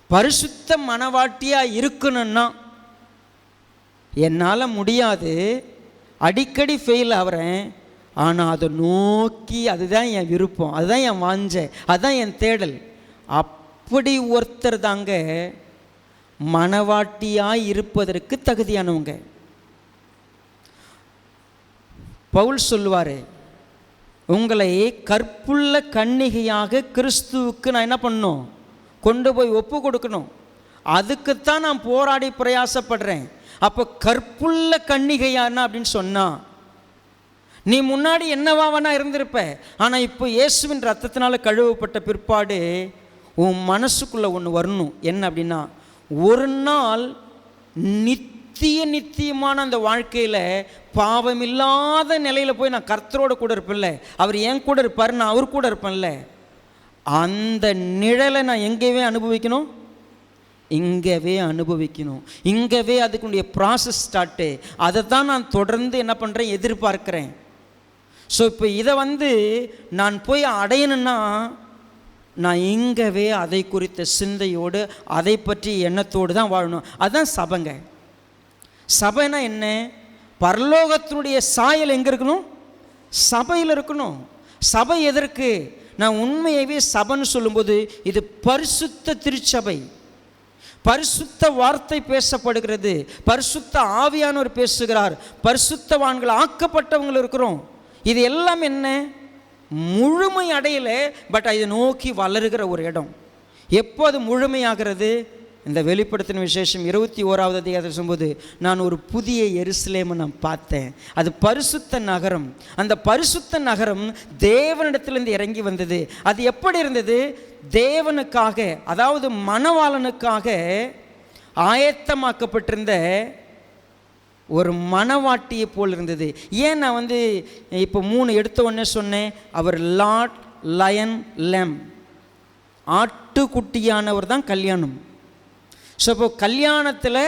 Speaker 1: பரிசுத்த மனவாட்டியாக இருக்கணும்னா என்னால் முடியாது, அடிக்கடி ஃபெயில் ஆகிறேன். ஆனால் அதை நோக்கி, அதுதான் என் விருப்பம், அதுதான் என் வாஞ்சை, அதுதான் என் தேடல். அப்படி ஒருத்தர் தாங்க மனவாட்டியாய் இருப்பதற்கு தகுதியானவங்க. பவுல் சொல்லுவார், உங்களை கற்புள்ள கன்னிகையாக கிறிஸ்துவுக்கு நான் என்ன பண்ணணும்? கொண்டு போய் ஒப்பு கொடுக்கணும். அதுக்குத்தான் நான் போராடி பிரயாசப்படுறேன். அப்போ கற்புள்ள கன்னிகையானா அப்படின்னு சொன்னால், நீ முன்னாடி என்னவாவனா இருந்திருப்ப, ஆனால் இப்போ இயேசுவின் ரத்தத்தினால கழுவப்பட்ட பிற்பாடு உன் மனசுக்குள்ளே ஒன்று வரணும். என்ன அப்படின்னா, ஒரு நாள் நித்தியமான அந்த வாழ்க்கையில் பாவமில்லாத நிலையில் போய் நான் கர்த்தரோட கூட இருப்பேன்ல, அவர் என் கூட இருப்பார், நான் அவர் கூட இருப்பேன்ல, அந்த நிழலை நான் எங்கேவே அனுபவிக்கணும், இங்கவே அனுபவிக்கணும். இங்கவே அதுக்குடைய ப்ராசஸ் ஸ்டார்ட்டு. அதை தான் நான் தொடர்ந்து என்ன பண்ணுறேன், எதிர்பார்க்குறேன். ஸோ இப்போ இதை நான் போய் அடையணுன்னா நான் இங்கவே அதை குறித்த சிந்தையோடு, அதை பற்றி எண்ணத்தோடு தான் வாழணும். அதுதான் சபைங்க. சபைனா என்ன? பரலோகத்தினுடைய சாயல் எங்கே இருக்கணும்? சபையில் இருக்கணும். சபை எதற்கு? நான் உண்மையாகவே சபைன்னு சொல்லும்போது இது பரிசுத்த திருச்சபை. பரிசுத்த வார்த்தை பேசப்படுகிறது, பரிசுத்த ஆவியானவர் பேசுகிறார், பரிசுத்தவான்கள் ஆக்கப்பட்டவங்க இருக்கிறோம். இது எல்லாம் என்ன? முழுமை அடையலை, பட் இதை நோக்கி வளருகிற ஒரு இடம். எப்போ அது முழுமையாகிறது? இந்த வெளிப்படுத்தின விசேஷம் 21வது அதிகாரத்தில் சொல்லும்போது, நான் ஒரு புதிய எருசலேமை நான் பார்த்தேன். அது பரிசுத்த நகரம். அந்த பரிசுத்த நகரம் தேவனிடத்திலிருந்து இறங்கி வந்தது. அது எப்படி இருந்தது? தேவனுக்காக, அதாவது மணவாளனுக்காக ஆயத்தமாக்கப்பட்டிருந்த ஒரு மணவாட்டியை போல் இருந்தது. ஏன் நான் இப்போ 3 எடுத்த உடனே சொன்னேன்? அவர் லார்ட் லயன் லெம், ஆட்டுக்குட்டியானவர் தான் கல்யாணம். ஸோ இப்போ கல்யாணத்தில்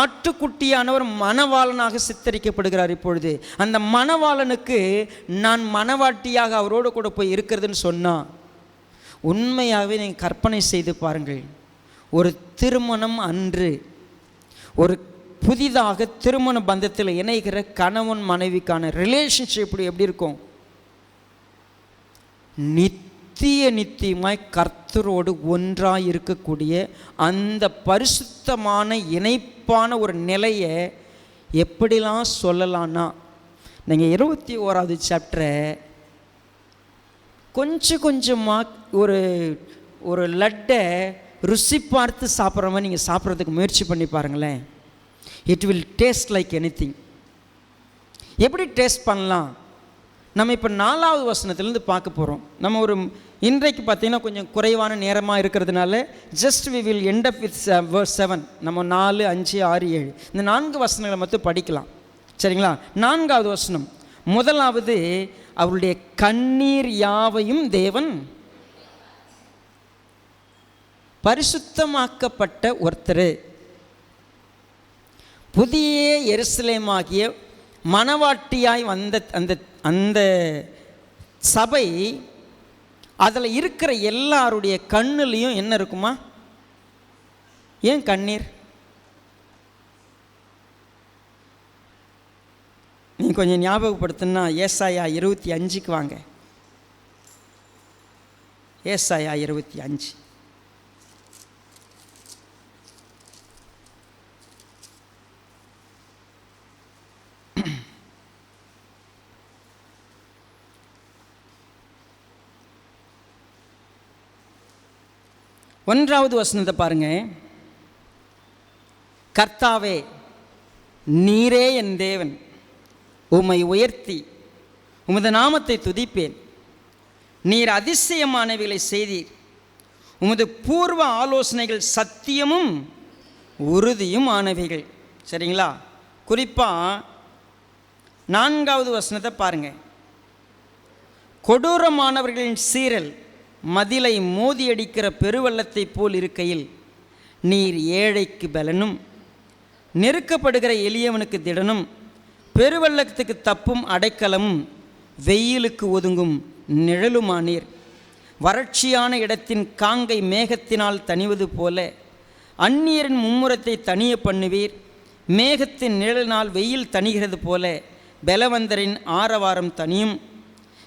Speaker 1: ஆட்டுக்குட்டியானவர் மணவாளனாக சித்தரிக்கப்படுகிறார். இப்பொழுது அந்த மணவாளனுக்கு நான் மணவாட்டியாக அவரோடு கூட போய் இருக்கிறதுன்னு சொன்னால், உண்மையாகவே நீங்கள் கற்பனை செய்து பாருங்கள். ஒரு திருமணம் அன்று ஒரு புதிதாக திருமண பந்தத்தில் இணைகிற கணவன் மனைவிக்கான ரிலேஷன்ஷிப் எப்படி இருக்கும்? நித்தியமாய் கர்த்தரோடு ஒன்றாய் இருக்கக்கூடிய அந்த பரிசுத்தமான இணைப்பான ஒரு நிலையை எப்படிலாம் சொல்லலான்னா, நீங்கள் 21வது சாப்டரை கொஞ்சமாக ஒரு லட்டை ருசி பார்த்து சாப்பிட்ற மாதிரி நீங்கள் சாப்பிட்றதுக்கு முயற்சி பண்ணி பாருங்களேன். It will taste like anything. எப்படி டேஸ்ட் பண்ணலாம்? நம்ம இப்போ 4வது வசனத்துலேருந்து பார்க்க போகிறோம். நம்ம இன்றைக்கு பார்த்திங்கன்னா கொஞ்சம் குறைவான நேரமாக இருக்கிறதுனால just we will end up with verse 7. நம்ம 4, 5, 6, 7 இந்த 4 வசனங்களை மட்டும் படிக்கலாம். சரிங்களா? 4வது வசனம், முதலாவது, அவருடைய கண்ணீர் யாவையும் தேவன் பரிசுத்தமாக்கப்பட்ட ஒருத்தர், புதிய எருசலேமாகிய மணவாட்டியாய் வந்த அந்த சபை, அதில் இருக்கிற எல்லாருடைய கண்ணுலேயும் என்ன இருக்குமா? ஏன் கண்ணீர்? நீங்கள் கொஞ்சம் ஞாபகப்படுத்தினா ஏசாயா 25க்கு வாங்க. ஏசாயா 25. ஒன்றாவது வசனத்தை பாருங்க. கர்த்தாவே, நீரே என் தேவன், உம்மை உயர்த்தி உமது நாமத்தை துதிப்பேன். நீர் அதிசயமானவைகளை செய்தீர். உமது பூர்வ ஆலோசனைகள் சத்தியமும் உறுதியும் ஆனவைகள். சரிங்களா? குறிப்பாக 4வது வசனத்தை பாருங்கள். கொடூரமானவர்களின் சீரல் மதிலை மோதியடிக்கிற பெருவெள்ளத்தை போல் இருக்கையில், நீர் ஏழைக்கு பலனும் நெருக்கப்படுகிற எளியவனுக்கு திடனும் பெருவெள்ளத்துக்கு தப்பும் அடைக்கலமும் வெயிலுக்கு ஒதுங்கும் நிழலுமானீர். வறட்சியான இடத்தின் காங்கை மேகத்தினால் தணிவது போல அந்நியரின் மும்முரத்தை தணிய பண்ணுவீர். மேகத்தின் நிழலினால் வெயில் தணிகிறது போல பலவந்தரின் ஆரவாரம் தனியும்.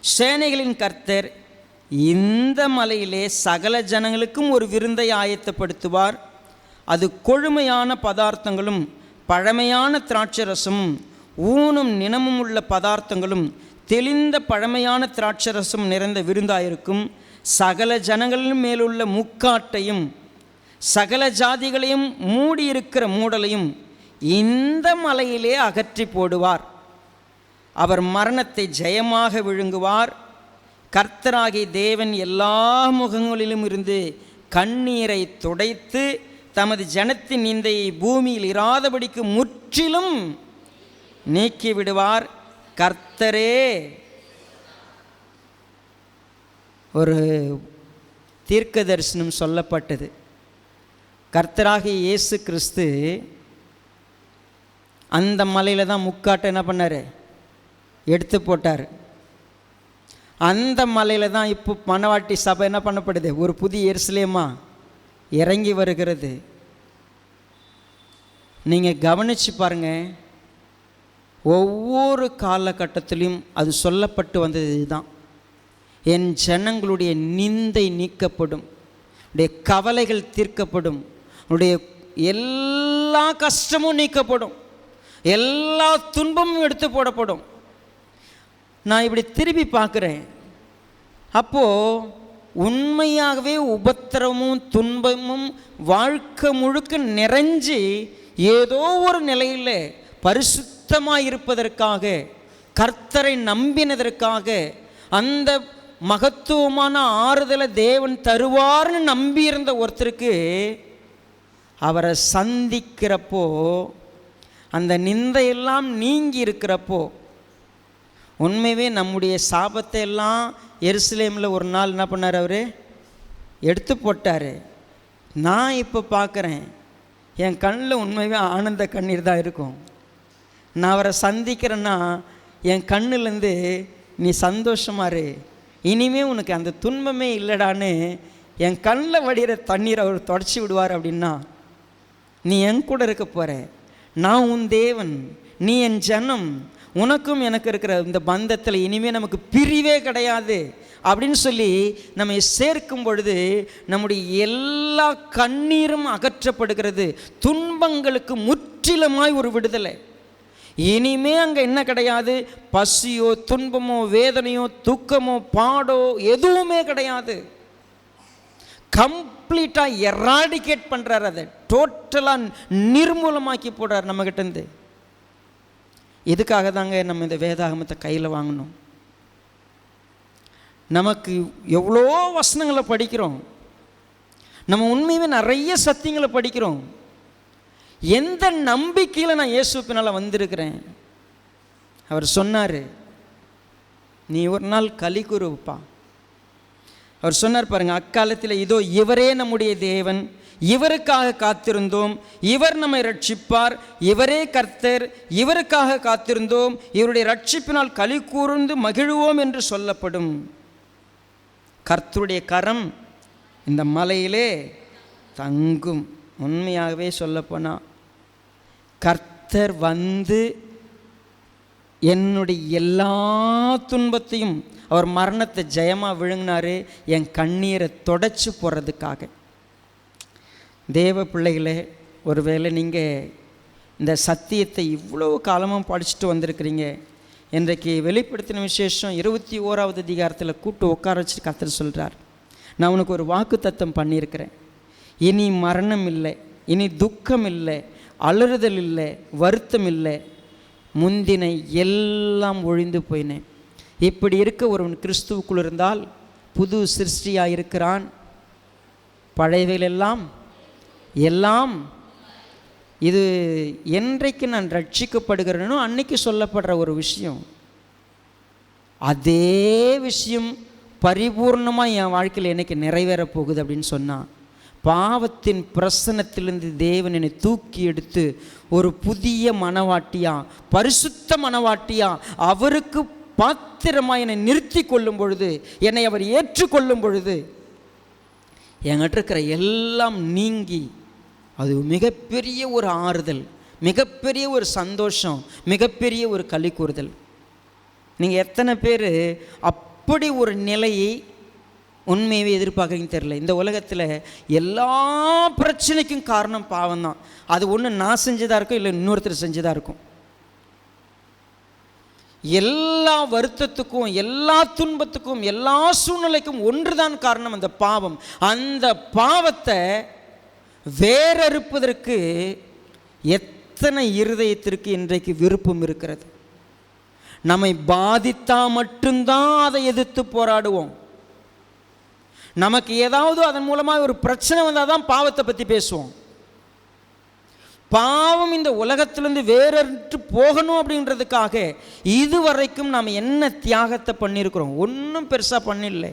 Speaker 1: சேனைகளின் கர்த்தர் இந்த மலையிலே சகல ஜனங்களுக்கும் ஒரு விருந்தை ஆயத்தப்படுத்துவார். அது கொழுமையான பதார்த்தங்களும் பழமையான திராட்சரசமும் ஊனும் நினமும் உள்ள பதார்த்தங்களும் தெளிந்த பழமையான திராட்சரசம் நிறைந்த விருந்தாயிருக்கும். சகல ஜனங்களின் மேலுள்ள முக்காட்டையும் சகல ஜாதிகளையும் மூடியிருக்கிற மூடலையும் இந்த மலையிலே அகற்றி போடுவார். அவர் மரணத்தை ஜெயமாக விழுங்குவார். கர்த்தராகிய தேவன் எல்லா முகங்களிலும் இருந்து கண்ணீரை துடைத்து தமது ஜனத்தின் நிந்தையை பூமியில் இராதபடிக்கு முற்றிலும் நீக்கி விடுவார். கர்த்தரே. ஒரு தீர்க்க தரிசனம் சொல்லப்பட்டது. கர்த்தராகிய இயேசு கிறிஸ்து அந்த மலையில் தான் முக்காட்டை என்ன பண்ணார்? எடுத்து போட்டார். அந்த மலையில் தான் இப்போ மணவாட்டி சபை என்ன பண்ணப்படுது? ஒரு புதிய எருசலேமா இறங்கி வருகிறது. நீங்கள் கவனித்து பாருங்கள். ஒவ்வொரு காலகட்டத்திலையும் அது சொல்லப்பட்டு வந்தது இதுதான். என் ஜனங்களுடைய நிந்தை நீக்கப்படும், உடைய கவலைகள் தீர்க்கப்படும், உடைய எல்லா கஷ்டமும் நீக்கப்படும், எல்லா துன்பமும் எடுத்து போடப்படும். நான் இப்படி திரும்பி பார்க்குறேன். அப்போது உண்மையாகவே உபத்திரமும் துன்பமும் வாழ்க்கை முழுக்க நிறைஞ்சி ஏதோ ஒரு நிலையில் பரிசுத்தமாக இருப்பதற்காக, கர்த்தரை நம்பினதற்காக, அந்த மகத்துவமான ஆறுதலை தேவன் தருவார்னு நம்பியிருந்த ஒருத்தருக்கு அவரை சந்திக்கிறப்போ, அந்த நிந்தையெல்லாம் நீங்கி இருக்கிறப்போ, உண்மையே நம்முடைய சாபத்தை எல்லாம் எருசலேமில் ஒரு நாள் என்ன பண்ணார், அவர் எடுத்து போட்டார். நான் இப்போ பார்க்குறேன், என் கண்ணில் உண்மையே ஆனந்த கண்ணீர் தான் இருக்கும். நான் அவரை சந்திக்கிறேன்னா என் கண்ணுலேருந்து நீ சந்தோஷமா இரு, இனிமே உனக்கு அந்த துன்பமே இல்லைடான்னு என் கண்ணில் வடிகிற தண்ணீரை அவர் தொடச்சி விடுவார். அப்படின்னா நீ என் கூட இருக்க போகிற, நான் உன் தேவன், நீ என் ஜனம், உனக்கும் எனக்கு இருக்கிற இந்த பந்தத்தில் இனிமேல் நமக்கு பிரிவே கிடையாது அப்படின்னு சொல்லி நம்மை சேர்க்கும் பொழுது நம்முடைய எல்லா கண்ணீரும் அகற்றப்படுகிறது. துன்பங்களுக்கு முற்றிலுமாய் ஒரு விடுதலை. இனிமே அங்கே என்ன கிடையாது, பசியோ துன்பமோ வேதனையோ துக்கமோ பாடோ எதுவுமே கிடையாது. கம்ப்ளீட்டாக எராடிகேட் பண்ணுறார், அதை டோட்டலாக நிர்மூலமாக்கி போடுறார் நம்மகிட்டேருந்து. இதுக்காக தாங்க நம்ம இந்த வேதாகமத்தை கையில் வாங்கணும். நமக்கு எவ்வளோ வசனங்களை படிக்கிறோம், நம்ம உண்மையுமே நிறைய சத்தியங்களை படிக்கிறோம். எந்த நம்பிக்கையில் நான் இயேசு பின்னால் வந்திருக்கிறேன்? அவர் சொன்னார், நீ ஒரு நாள் களி கூறுப்பா. அவர் சொன்னார் பாருங்க, அக்காலத்தில் இதோ இவரே நம்முடைய தேவன், இவருக்காக காத்திருந்தோம், இவர் நம்மை ரட்சிப்பார், இவரே கர்த்தர், இவருக்காக காத்திருந்தோம், இவருடைய ரட்சிப்பினால் களி கூர்ந்து மகிழ்வோம் என்று சொல்லப்படும். கர்த்தருடைய கரம் இந்த மலையிலே தங்கும். உண்மையாகவே சொல்லப்போனால் கர்த்தர் வந்து என்னுடைய எல்லா துன்பத்தையும், அவர் மரணத்தை ஜெயமாக விழுங்கினார் என் கண்ணீரை தொடச்சி போடுறதுக்காக. தேவ பிள்ளைகளே, ஒருவேளை நீங்கள் இந்த சத்தியத்தை இவ்வளோ காலமாக படிச்சுட்டு வந்திருக்கிறீங்க. இன்றைக்கு வெளிப்படுத்தின விசேஷம் 21வது அதிகாரத்தில் கூட்டு உட்கார வச்சு கர்த்தர் சொல்கிறார், நான் உனக்கு ஒரு வாக்கு தத்தம் பண்ணியிருக்கிறேன். இனி மரணம் இல்லை, இனி துக்கம் இல்லை, அலறுதல் இல்லை, வருத்தம் இல்லை, முந்தின எல்லாம் ஒழிந்து போயினேன். இப்படி இருக்க ஒருவன் கிறிஸ்துவுக்குள் இருந்தால் புது சிருஷ்டியாக இருக்கிறான். பழையவைகள் எல்லாம் இது என்றைக்கு நான் ரட்சிக்கப்படுகிறேனோ அன்னைக்கு சொல்லப்படுற ஒரு விஷயம். அதே விஷயம் பரிபூர்ணமாக என் வாழ்க்கையில் எனக்கு நிறைவேறப் போகுது அப்படின்னு சொன்னான். பாவத்தின் பிரசனத்திலிருந்து தேவன் என்னை தூக்கி எடுத்து ஒரு புதிய மனவாட்டியா, பரிசுத்த மனவாட்டியா, அவருக்கு பாத்திரமாக என்னை நிறுத்தி கொள்ளும் பொழுது, என்னை அவர் ஏற்றுக்கொள்ளும் பொழுது என்கிட்ட இருக்கிற எல்லாம் நீங்கி அது மிகப்பெரிய ஒரு ஆறுதல், மிகப்பெரிய ஒரு சந்தோஷம், மிகப்பெரிய ஒரு களி கூறுதல். நீங்கள் எத்தனை பேர் அப்படி ஒரு நிலையை உண்மையவே எதிர்பார்க்குறீங்க தெரியல. இந்த உலகத்தில் எல்லா பிரச்சனைக்கும் காரணம் பாவம் தான். அது ஒன்று நான் செஞ்சதாக இருக்கும், இல்லை இன்னொருத்தர் செஞ்சதாக இருக்கும். எல்லா வருத்தத்துக்கும், எல்லா துன்பத்துக்கும், எல்லா சூழ்நிலைக்கும் ஒன்று தான் காரணம், அந்த பாவம். அந்த பாவத்தை வேறறுப்பதற்கு எத்தனை இருதயத்திற்கு இன்றைக்கு விருப்பம் இருக்கிறது. நம்மை பாதித்தா மட்டும்தான் அதை எதிர்த்து போராடுவோம். நமக்கு ஏதாவது அதன் மூலமாக ஒரு பிரச்சனை வந்தால் தான் பாவத்தை பற்றி பேசுவோம். பாவம் இந்த உலகத்திலிருந்து வேறற்று போகணும் அப்படின்றதுக்காக இதுவரைக்கும் நாம் என்ன தியாகத்தை பண்ணியிருக்கிறோம்? ஒன்றும் பெருசாக பண்ணிடல.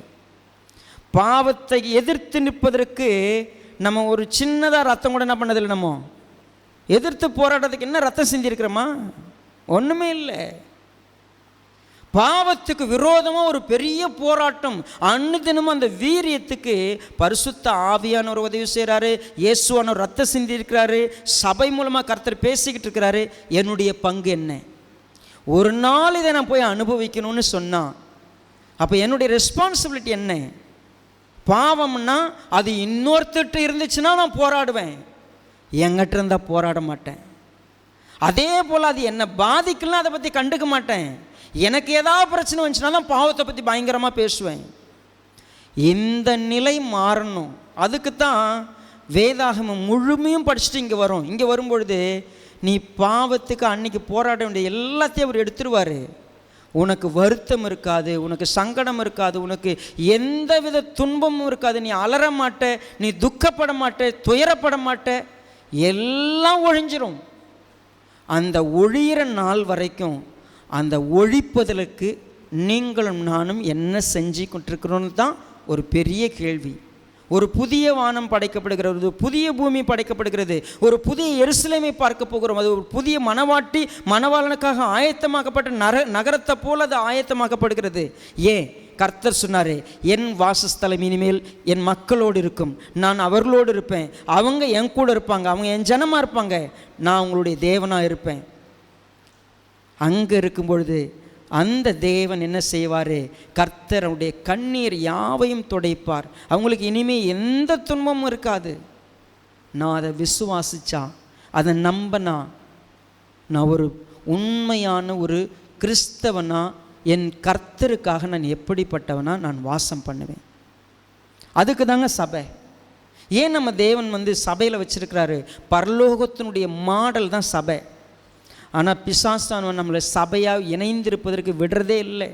Speaker 1: பாவத்தை எதிர்த்து நிற்பதற்கு நம்ம ஒரு சின்னதாக ரத்தம் கூட என்ன பண்ணதில்லை. நம்ம எதிர்த்து போராடுறதுக்கு என்ன ரத்தம் செஞ்சிருக்கிறோமா? ஒன்றுமே இல்லை. பாவத்துக்கு விரோதமாக ஒரு பெரிய போராட்டம். அன்னுதினமும் அந்த வீரியத்துக்கு பரிசுத்த ஆவியானவர் உதவி செய்கிறாரு, இயேசுவானவர் ரத்தம் சிந்திருக்கிறாரு, சபை மூலமாக கர்த்தர் பேசிக்கிட்டு இருக்கிறாரு. என்னுடைய பங்கு என்ன? ஒரு நாள் இதை நான் போய் அனுபவிக்கணும்னு சொன்னான். அப்போ என்னுடைய ரெஸ்பான்சிபிலிட்டி என்ன? பாவம்னா அது இன்னொருத்தட்டு இருந்துச்சுன்னா நான் போராடுவேன், என்கிட்ட இருந்தால் போராட மாட்டேன். அதே போல் அது என்னை பாதிக்கலாம், அதை பற்றி கண்டுக்க மாட்டேன். எனக்கு ஏதாவது பிரச்சனை வந்துச்சுன்னா தான் பாவத்தை பற்றி பயங்கரமாக பேசுவேன். இந்த நிலை மாறணும். அதுக்கு தான் வேதாகமம் முழுமையும் படிச்சுட்டு இங்கே வரும். இங்கே வரும்பொழுது நீ பாவத்துக்கு அன்னைக்கு போராட வேண்டிய எல்லாத்தையும் அவர் எடுத்துருவார். உனக்கு வருத்தம் இருக்காது, உனக்கு சங்கடம் இருக்காது, உனக்கு எந்த வித துன்பமும் இருக்காது. நீ அலற மாட்ட, நீ துக்கப்பட மாட்ட, துயரப்பட மாட்ட. எல்லாம் ஒழிஞ்சிரும். அந்த ஒழியிற நாள் வரைக்கும் அந்த ஒழிப்பதற்கு நீங்களும் நானும் என்ன செஞ்சு கொண்டிருக்கிறோன்னு தான் ஒரு பெரிய கேள்வி. ஒரு புதிய வானம் படைக்கப்படுகிறது, ஒரு புதிய பூமி படைக்கப்படுகிறது, ஒரு புதிய எருசலேமை பார்க்க போகிறோம். அது ஒரு புதிய மணவாட்டி மணவாளனுக்காக ஆயத்தமாக்கப்பட்ட நகரத்தை போல் அது ஆயத்தமாக்கப்படுகிறது. ஏன்? கர்த்தர் சொன்னார், என் வாசஸ்தலம் இனிமேல் என் மக்களோடு இருக்கும், நான் அவர்களோடு இருப்பேன், அவங்க என் கூட இருப்பாங்க, அவங்க என் ஜனமாக இருப்பாங்க, நான் அவங்களுடைய தேவனாக இருப்பேன். அங்கே இருக்கும் பொழுது அந்த தேவன் என்ன செய்வார்? கர்த்தருடைய கண்ணீர் யாவையும் துடைப்பார். அவங்களுக்கு இனிமேல் எந்த துன்பமும் இருக்காது. நான் அதை விசுவாசிச்சா, அதை நம்பினா, நான் ஒரு உண்மையான ஒரு கிறிஸ்தவனா, என் கர்த்தருக்காக நான் எப்படிப்பட்டவனா நான் வாசம் பண்ணுவேன். அதுக்கு தாங்க சபை. ஏன் நம்ம தேவன் சபையில் வச்சிருக்கிறாரு? பரலோகத்தினுடைய மாடல் தான் சபை. ஆனால் பிசாசானவன் நம்மளை சபையாக இணைந்திருப்பதற்கு விடுறதே இல்லை.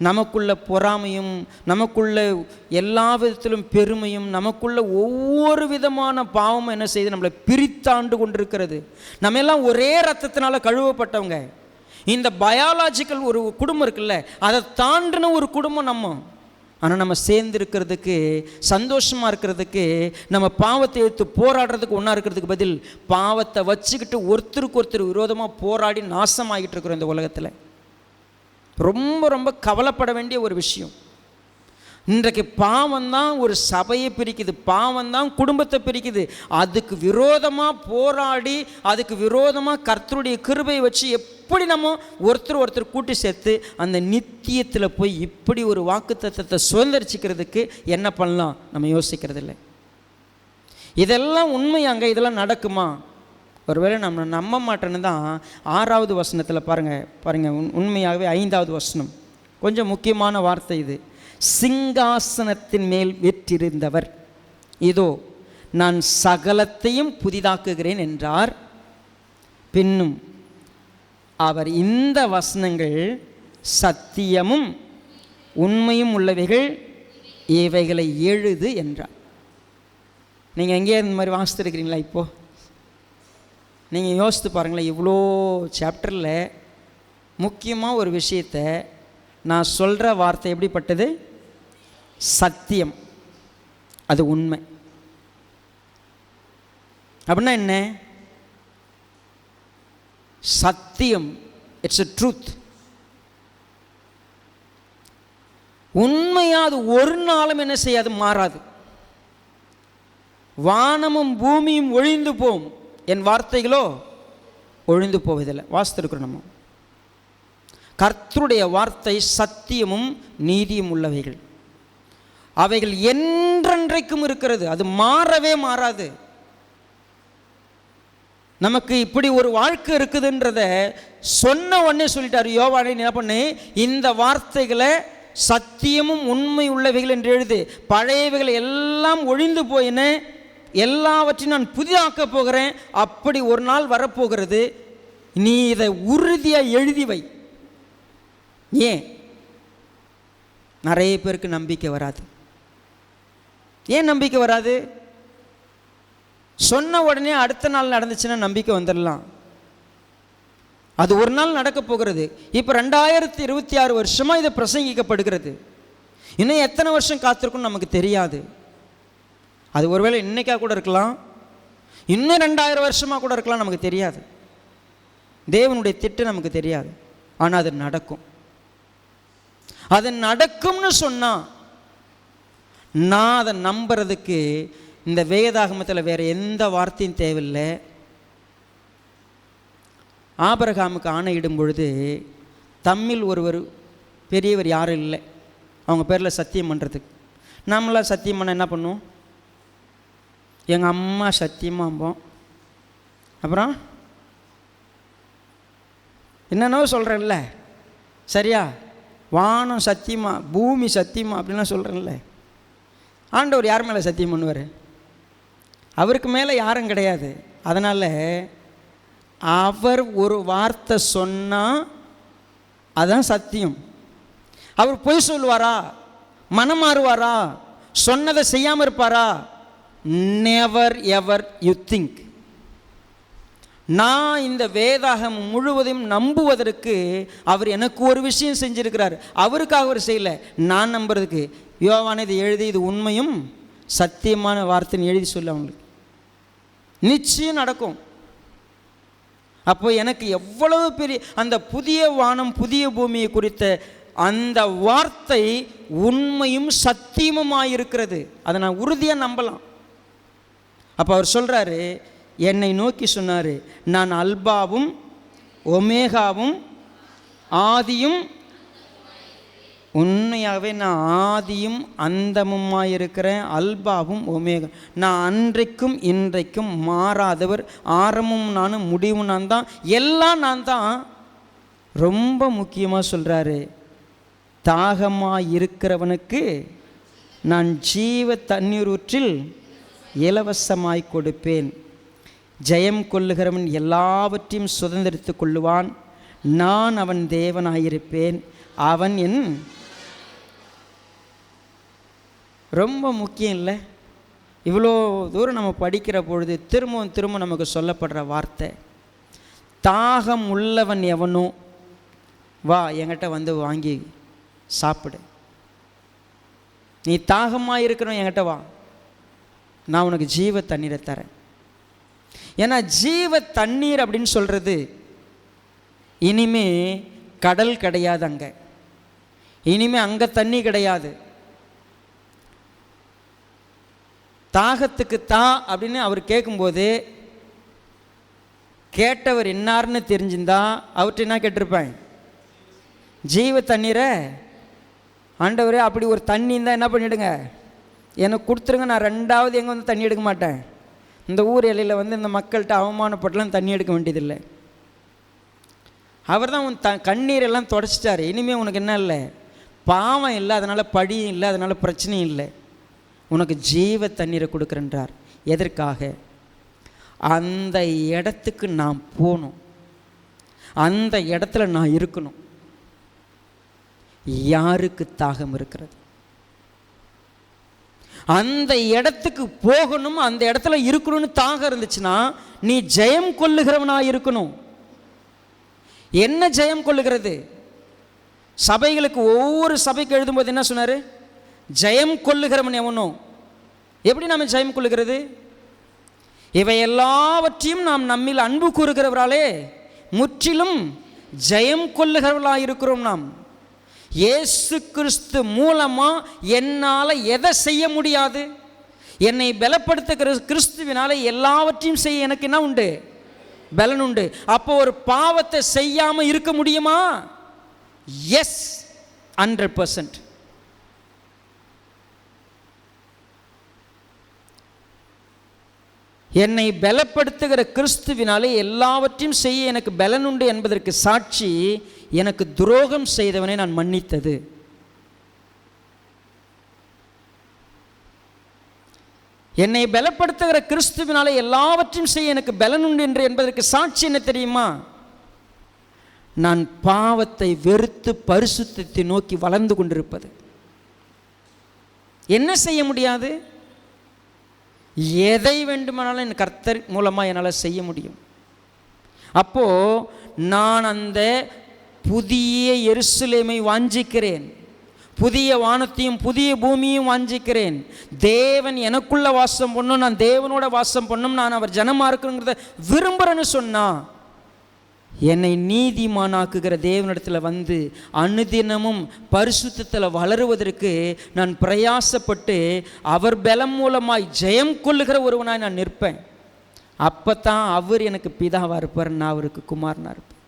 Speaker 1: நமக்குள்ள பொறாமையும், நமக்குள்ள எல்லா விதத்திலும் பெருமையும், நமக்குள்ள ஒவ்வொரு விதமான பாவமும் என்ன செய்து நம்மளை பிரித்தாண்டு கொண்டிருக்கிறது. நம்ம எல்லாம் ஒரே ரத்தத்தினால கழுவப்பட்டவங்க. இந்த பயாலாஜிக்கல் ஒரு குடும்பம் இருக்குல்ல, அதை தாண்டின ஒரு குடும்பம் நம்ம. ஆனால் நம்ம சேர்ந்துருக்கிறதுக்கு, சந்தோஷமாக இருக்கிறதுக்கு, நம்ம பாவத்தை எடுத்து போராடுறதுக்கு ஒன்றா இருக்கிறதுக்கு பதில் பாவத்தை வச்சுக்கிட்டு ஒருத்தருக்கு ஒருத்தர் விரோதமாக போராடி நாசமாகிட்டு இருக்கிறோம் இந்த உலகத்தில். ரொம்ப ரொம்ப கவலைப்பட வேண்டிய ஒரு விஷயம். இன்றைக்கு பாவம்தான் ஒரு சபையை பிரிக்குது, பாவம்தான் குடும்பத்தை பிரிக்குது. அதுக்கு விரோதமாக போராடி, அதுக்கு விரோதமாக கர்த்தருடைய கிருபையை வச்சு எப்படி நம்ம ஒருத்தர் கூட்டி சேர்த்து அந்த நித்தியத்தில் போய் இப்படி ஒரு வாக்குத்தத்தத்தை சுதந்திரிச்சிக்கிறதுக்கு என்ன பண்ணலாம் நம்ம யோசிக்கிறது இல்லை. இதெல்லாம் உண்மையாங்க? இதெல்லாம் நடக்குமா? ஒருவேளை நம்ம நம்ப மாட்டேன்னு தான் 6வது வசனத்தில் பாருங்கள் உண்மையாகவே 5வது வசனம் கொஞ்சம் முக்கியமான வார்த்தை இது. சிங்காசனத்தின் மேல் வீற்றிருந்தவர், இதோ நான் சகலத்தையும் புதிதாக்குகிறேன் என்றார். பின்னும் அவர் இந்த வசனங்கள் சத்தியமும் உண்மையும் உள்ளவைகள், இவைகளை எழுது என்றார். நீங்கள் எங்கேயே இந்த மாதிரி வாசித்துருக்கிறீங்களா? இப்போது நீங்கள் யோசித்து பாருங்களேன். இவ்வளோ சாப்டரில் முக்கியமாக ஒரு விஷயத்தை நான் சொல்கிற வார்த்தை எப்படிப்பட்டது? சத்தியம், அது உண்மை. அப்படின்னா என்ன? சத்தியம், இட்ஸ் எ ட்ரூத். உண்மையாக அது ஒரு நாளும் என்ன செய்யாது? மாறாது. வானமும் பூமியும் ஒழிந்து போகும், என் வார்த்தைகளோ ஒழிந்து போவதில்லை. வாசித்திருக்கிறோம் நம்ம. கர்த்தருடைய வார்த்தை சத்தியமும் நீதியும் உள்ளவைகள், அவைகள் என்றென்றைக்கும் இருக்கிறது, அது மாறவே மாறாது. நமக்கு இப்படி ஒரு வாழ்க்கை இருக்குதுன்றத சொன்ன உடனே சொல்லிட்டார் யோவானே, என்ன பண்ணு, இந்த வார்த்தைகளை சத்தியமும் உண்மை உள்ளவைகள் என்று எழுது, பழையவைகள் எல்லாம் ஒழிந்து போயின, எல்லாவற்றையும் நான் புதிதாக்க போகிறேன், அப்படி ஒரு நாள் வரப்போகிறது, நீ இதை உறுதியாக எழுதி வை. ஏன்? நிறைய பேருக்கு நம்பிக்கை வராது. ஏன் நம்பிக்கை வராது? சொன்ன உடனே அடுத்த நாள் நடந்துச்சுன்னா நம்பிக்கை வந்துடலாம். அது ஒரு நாள் நடக்க போகிறது. இப்போ 2026 வருஷமாக இது பிரசங்கிக்கப்படுகிறது. இன்னும் எத்தனை வருஷம் காத்திருக்குன்னு நமக்கு தெரியாது. அது ஒருவேளை இன்னைக்கா கூட இருக்கலாம், இன்னும் 2000 வருஷமாக கூட இருக்கலாம், நமக்கு தெரியாது. தேவனுடைய திட்டம் நமக்கு தெரியாது. ஆனால் அது நடக்கும். அது நடக்கும்னு சொன்னால் நான் அதை நம்புறதுக்கு இந்த வேதாகமத்தில் வேறு எந்த வார்த்தையும் தேவையில்லை. ஆபிரகாமுக்கு ஆணையிடும் பொழுது தம்மில் ஒருவர் பெரியவர் யாரும் இல்லை அவங்க பேரில் சத்தியம் பண்ணுறதுக்கு. நம்மளாம் சத்தியம் பண்ண என்ன பண்ணுவோம்? எங்கள் அம்மா சத்தியமாம்போம், அப்புறம் என்னென்னவோ சொல்கிறேன்ல, சரியா? வானம் சத்தியமா, பூமி சத்தியமா அப்படின்லாம் சொல்கிறேன்ல. ஆண்டவர் யார் மேலே சத்தியம் பண்ணுவார்? அவருக்கு மேலே யாரும் கிடையாது. அதனால் அவர் ஒரு வார்த்தை சொன்னால் அதுதான் சத்தியம். அவர் பொய் சொல்லுவாரா? மனம் மாறுவாரா? சொன்னதை செய்யாமல் இருப்பாரா? Never ever you think. நான் இந்த வேதாகம் முழுவதையும் நம்புவதற்கு அவர் எனக்கு ஒரு விஷயம் செஞ்சிருக்கிறார். அவருக்காக அவர் செய்யலை, நான் நம்புறதுக்கு. யோவான் இதை எழுதி இது உண்மையும் சத்தியமான வார்த்தைன்னு எழுதி சொல்ல அவங்களுக்கு நிச்சயம் நடக்கும். அப்போ எனக்கு எவ்வளவு பெரிய அந்த புதிய வானம் புதிய பூமியை குறித்த அந்த வார்த்தை உண்மையும் சத்தியமுமாயிருக்கிறது. அதை நான் உறுதியாக நம்பலாம். அப்போ அவர் சொல்கிறாரு, என்னை நோக்கி சொன்னார், நான் அல்பாவும் ஒமேகாவும் ஆதியும். உண்மையாகவே நான் ஆதியும் அந்தமுமாயிருக்கிறேன், அல்பாவும் ஒமேகா. நான் அன்றைக்கும் இன்றைக்கும் மாறாதவர், ஆரம்பமும் நானும் முடிவும் நான் தான், எல்லாம் நான் தான். ரொம்ப முக்கியமாக சொல்கிறாரு, தாகமாக இருக்கிறவனுக்கு நான் ஜீவ தண்ணீர் ஊற்றில் இலவசமாய் கொடுப்பேன். ஜெயம் கொள்ளுகிறவன் எல்லாவற்றையும் சுதந்திரித்து கொள்ளுவான். நான் அவன் தேவனாயிருப்பேன், அவன் என். ரொம்ப முக்கியம் இல்லை? இவ்வளோ தூரம் நம்ம படிக்கிற பொழுது திரும்ப நமக்கு சொல்லப்படுற வார்த்தை, தாகம் உள்ளவன் எவனோ வா என்கிட்ட வந்து வாங்கி சாப்பிடு. நீ தாகமாக இருக்கணும், என்கிட்ட வா, நான் உனக்கு ஜீவ தண்ணீரை தரேன். ஏன்னா ஜீவ தண்ணீர் அப்படின்னு சொல்கிறது இனிமே கடல் கிடையாது, அங்கே இனிமே அங்கே தண்ணி கிடையாது. தாகத்துக்கு தா அப்படின்னு அவர் கேட்கும்போது கேட்டவர் என்னார்னு தெரிஞ்சிருந்தா அவர்கிட்ட என்ன கேட்டிருப்பேன்? ஜீவ தண்ணீரை. ஆண்டவரே அப்படி ஒரு தண்ணி இருந்தால் என்ன பண்ணிவிடுங்க, எனக்கு கொடுத்துருங்க, நான் ரெண்டாவது எங்கே வந்து தண்ணி எடுக்க மாட்டேன். இந்த ஊர் எல்லையில் வந்து இந்த மக்கள்கிட்ட அவமானப்பட்டுலாம் தண்ணி எடுக்க வேண்டியதில்லை. அவர் தான் உன் கண்ணீரெல்லாம் தொடச்சிட்டார். இனிமேல் உனக்கு என்ன இல்லை, பாவம் இல்லை, அதனால் படியும் இல்லை, அதனால் பிரச்சனையும் இல்லை. உனக்கு ஜீவ தண்ணீரை கொடுக்குறன்றார். எதற்காக? அந்த இடத்துக்கு நான் போகணும், அந்த இடத்துல நான் இருக்கணும். யாருக்கு தாகம் இருக்கிறது? அந்த இடத்துக்கு போகணும், அந்த இடத்துல இருக்கணும்னு தாகம் இருந்துச்சுன்னா நீ ஜெயம் கொள்ளுகிறவனாக இருக்கணும். என்ன ஜெயம் கொள்ளுகிறது? சபைகளுக்கு ஒவ்வொரு சபைக்கு எழுதும்போது என்ன சொன்னார்? ஜெயம் கொள்ளுகிறவன் எவனோ. எப்படி நாம் ஜெயம் கொள்ளுகிறது? இவை எல்லாவற்றையும் நாம் நம்மில் அன்பு கூறுகிறவராலே முற்றிலும் ஜெயம் கொள்ளுகிறவர்களாக இருக்கிறோம். நாம் இயேசு கிறிஸ்து மூலமாக என்னால் எதை செய்ய முடியாது? என்னை பலப்படுத்துகிற கிறிஸ்துவினால எல்லாவற்றையும் செய்ய எனக்கு என்ன உண்டு? பலன் உண்டு. அப்போ ஒரு பாவத்தை செய்யாமல் இருக்க முடியுமா? எஸ், 100%. என்னை பலப்படுத்துகிற கிறிஸ்துவினாலே எல்லாவற்றையும் செய்ய எனக்கு பலன் உண்டு என்பதற்கு சாட்சி எனக்கு துரோகம் செய்தவனை நான் மன்னித்தது. என்னை பலப்படுத்துகிற கிறிஸ்துவினாலே எல்லாவற்றையும் செய்ய எனக்கு பலன் உண்டு என்று என்பதற்கு சாட்சி என்ன தெரியுமா? நான் பாவத்தை வெறுத்து பரிசுத்தத்தை நோக்கி வளர்ந்து கொண்டிருப்பது. என்ன செய்ய முடியாது? எதை வேண்டுமானாலும் என் கர்த்தர் மூலமாக என்னால் செய்ய முடியும். அப்போது நான் அந்த புதிய எருசலேமை வாஞ்சிக்கிறேன், புதிய வானத்தையும் புதிய பூமியும் வாஞ்சிக்கிறேன். தேவன் எனக்குள்ள வாசம் பண்ணணும், நான் தேவனோட வாசம் பண்ணணும், நான் அவர் ஜனமாக இருக்கணுங்கிறத விரும்புகிறேன்னு சொன்னால் என்னை நீதிமானாக்குகிற தேவனிடத்தில் வந்து அனுதினமும் பரிசுத்தத்தில் வளருவதற்கு நான் பிரயாசப்பட்டு அவர் பலம் மூலமாய் ஜெயம் கொள்ளுகிற ஒருவனாய் நான் நிற்பேன். அப்போ தான் அவர் எனக்கு பிதாவாக இருப்பார், நான் அவருக்கு குமாரனாக இருப்பேன்.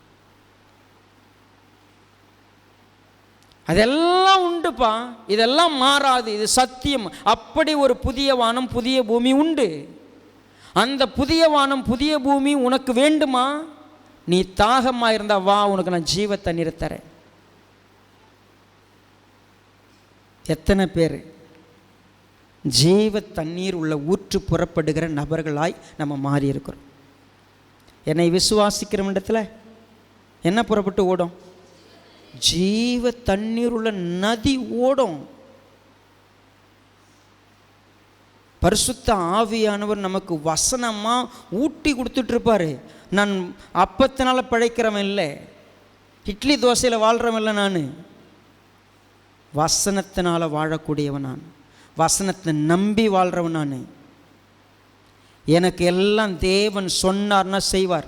Speaker 1: அதெல்லாம் உண்டுப்பா, இதெல்லாம் மாறாது, இது சத்தியம். அப்படி ஒரு புதிய வானம் புதிய பூமி உண்டு. அந்த புதிய வானம் புதிய பூமி உனக்கு வேண்டுமா? நீ தாகமாக இருந்தா வா, உனக்கு நான் ஜீவ தண்ணீரை தரேன். எத்தனை பேர் ஜீவ தண்ணீர் உள்ள ஊற்று புறப்படுகிற நபர்களாய் நம்ம மாறி இருக்கிறோம்? என்னை விசுவாசிக்கிற இடத்துல என்ன புறப்பட்டு ஓடும்? ஜீவ தண்ணீர் உள்ள நதி ஓடும். பரிசுத்த ஆவியானவர் நமக்கு வசனமாக ஊட்டி கொடுத்துட்ருப்பார். நான் அப்பத்தினால பிழைக்கிறவன் இல்லை, இட்லி தோசையில் வாழ்கிறவன் இல்லை, நான் வசனத்தினால் வாழக்கூடியவன், நான் வசனத்தை நம்பி வாழ்கிறவன். நான் எனக்கு எல்லாம் தேவன் சொன்னார்னா செய்வார்.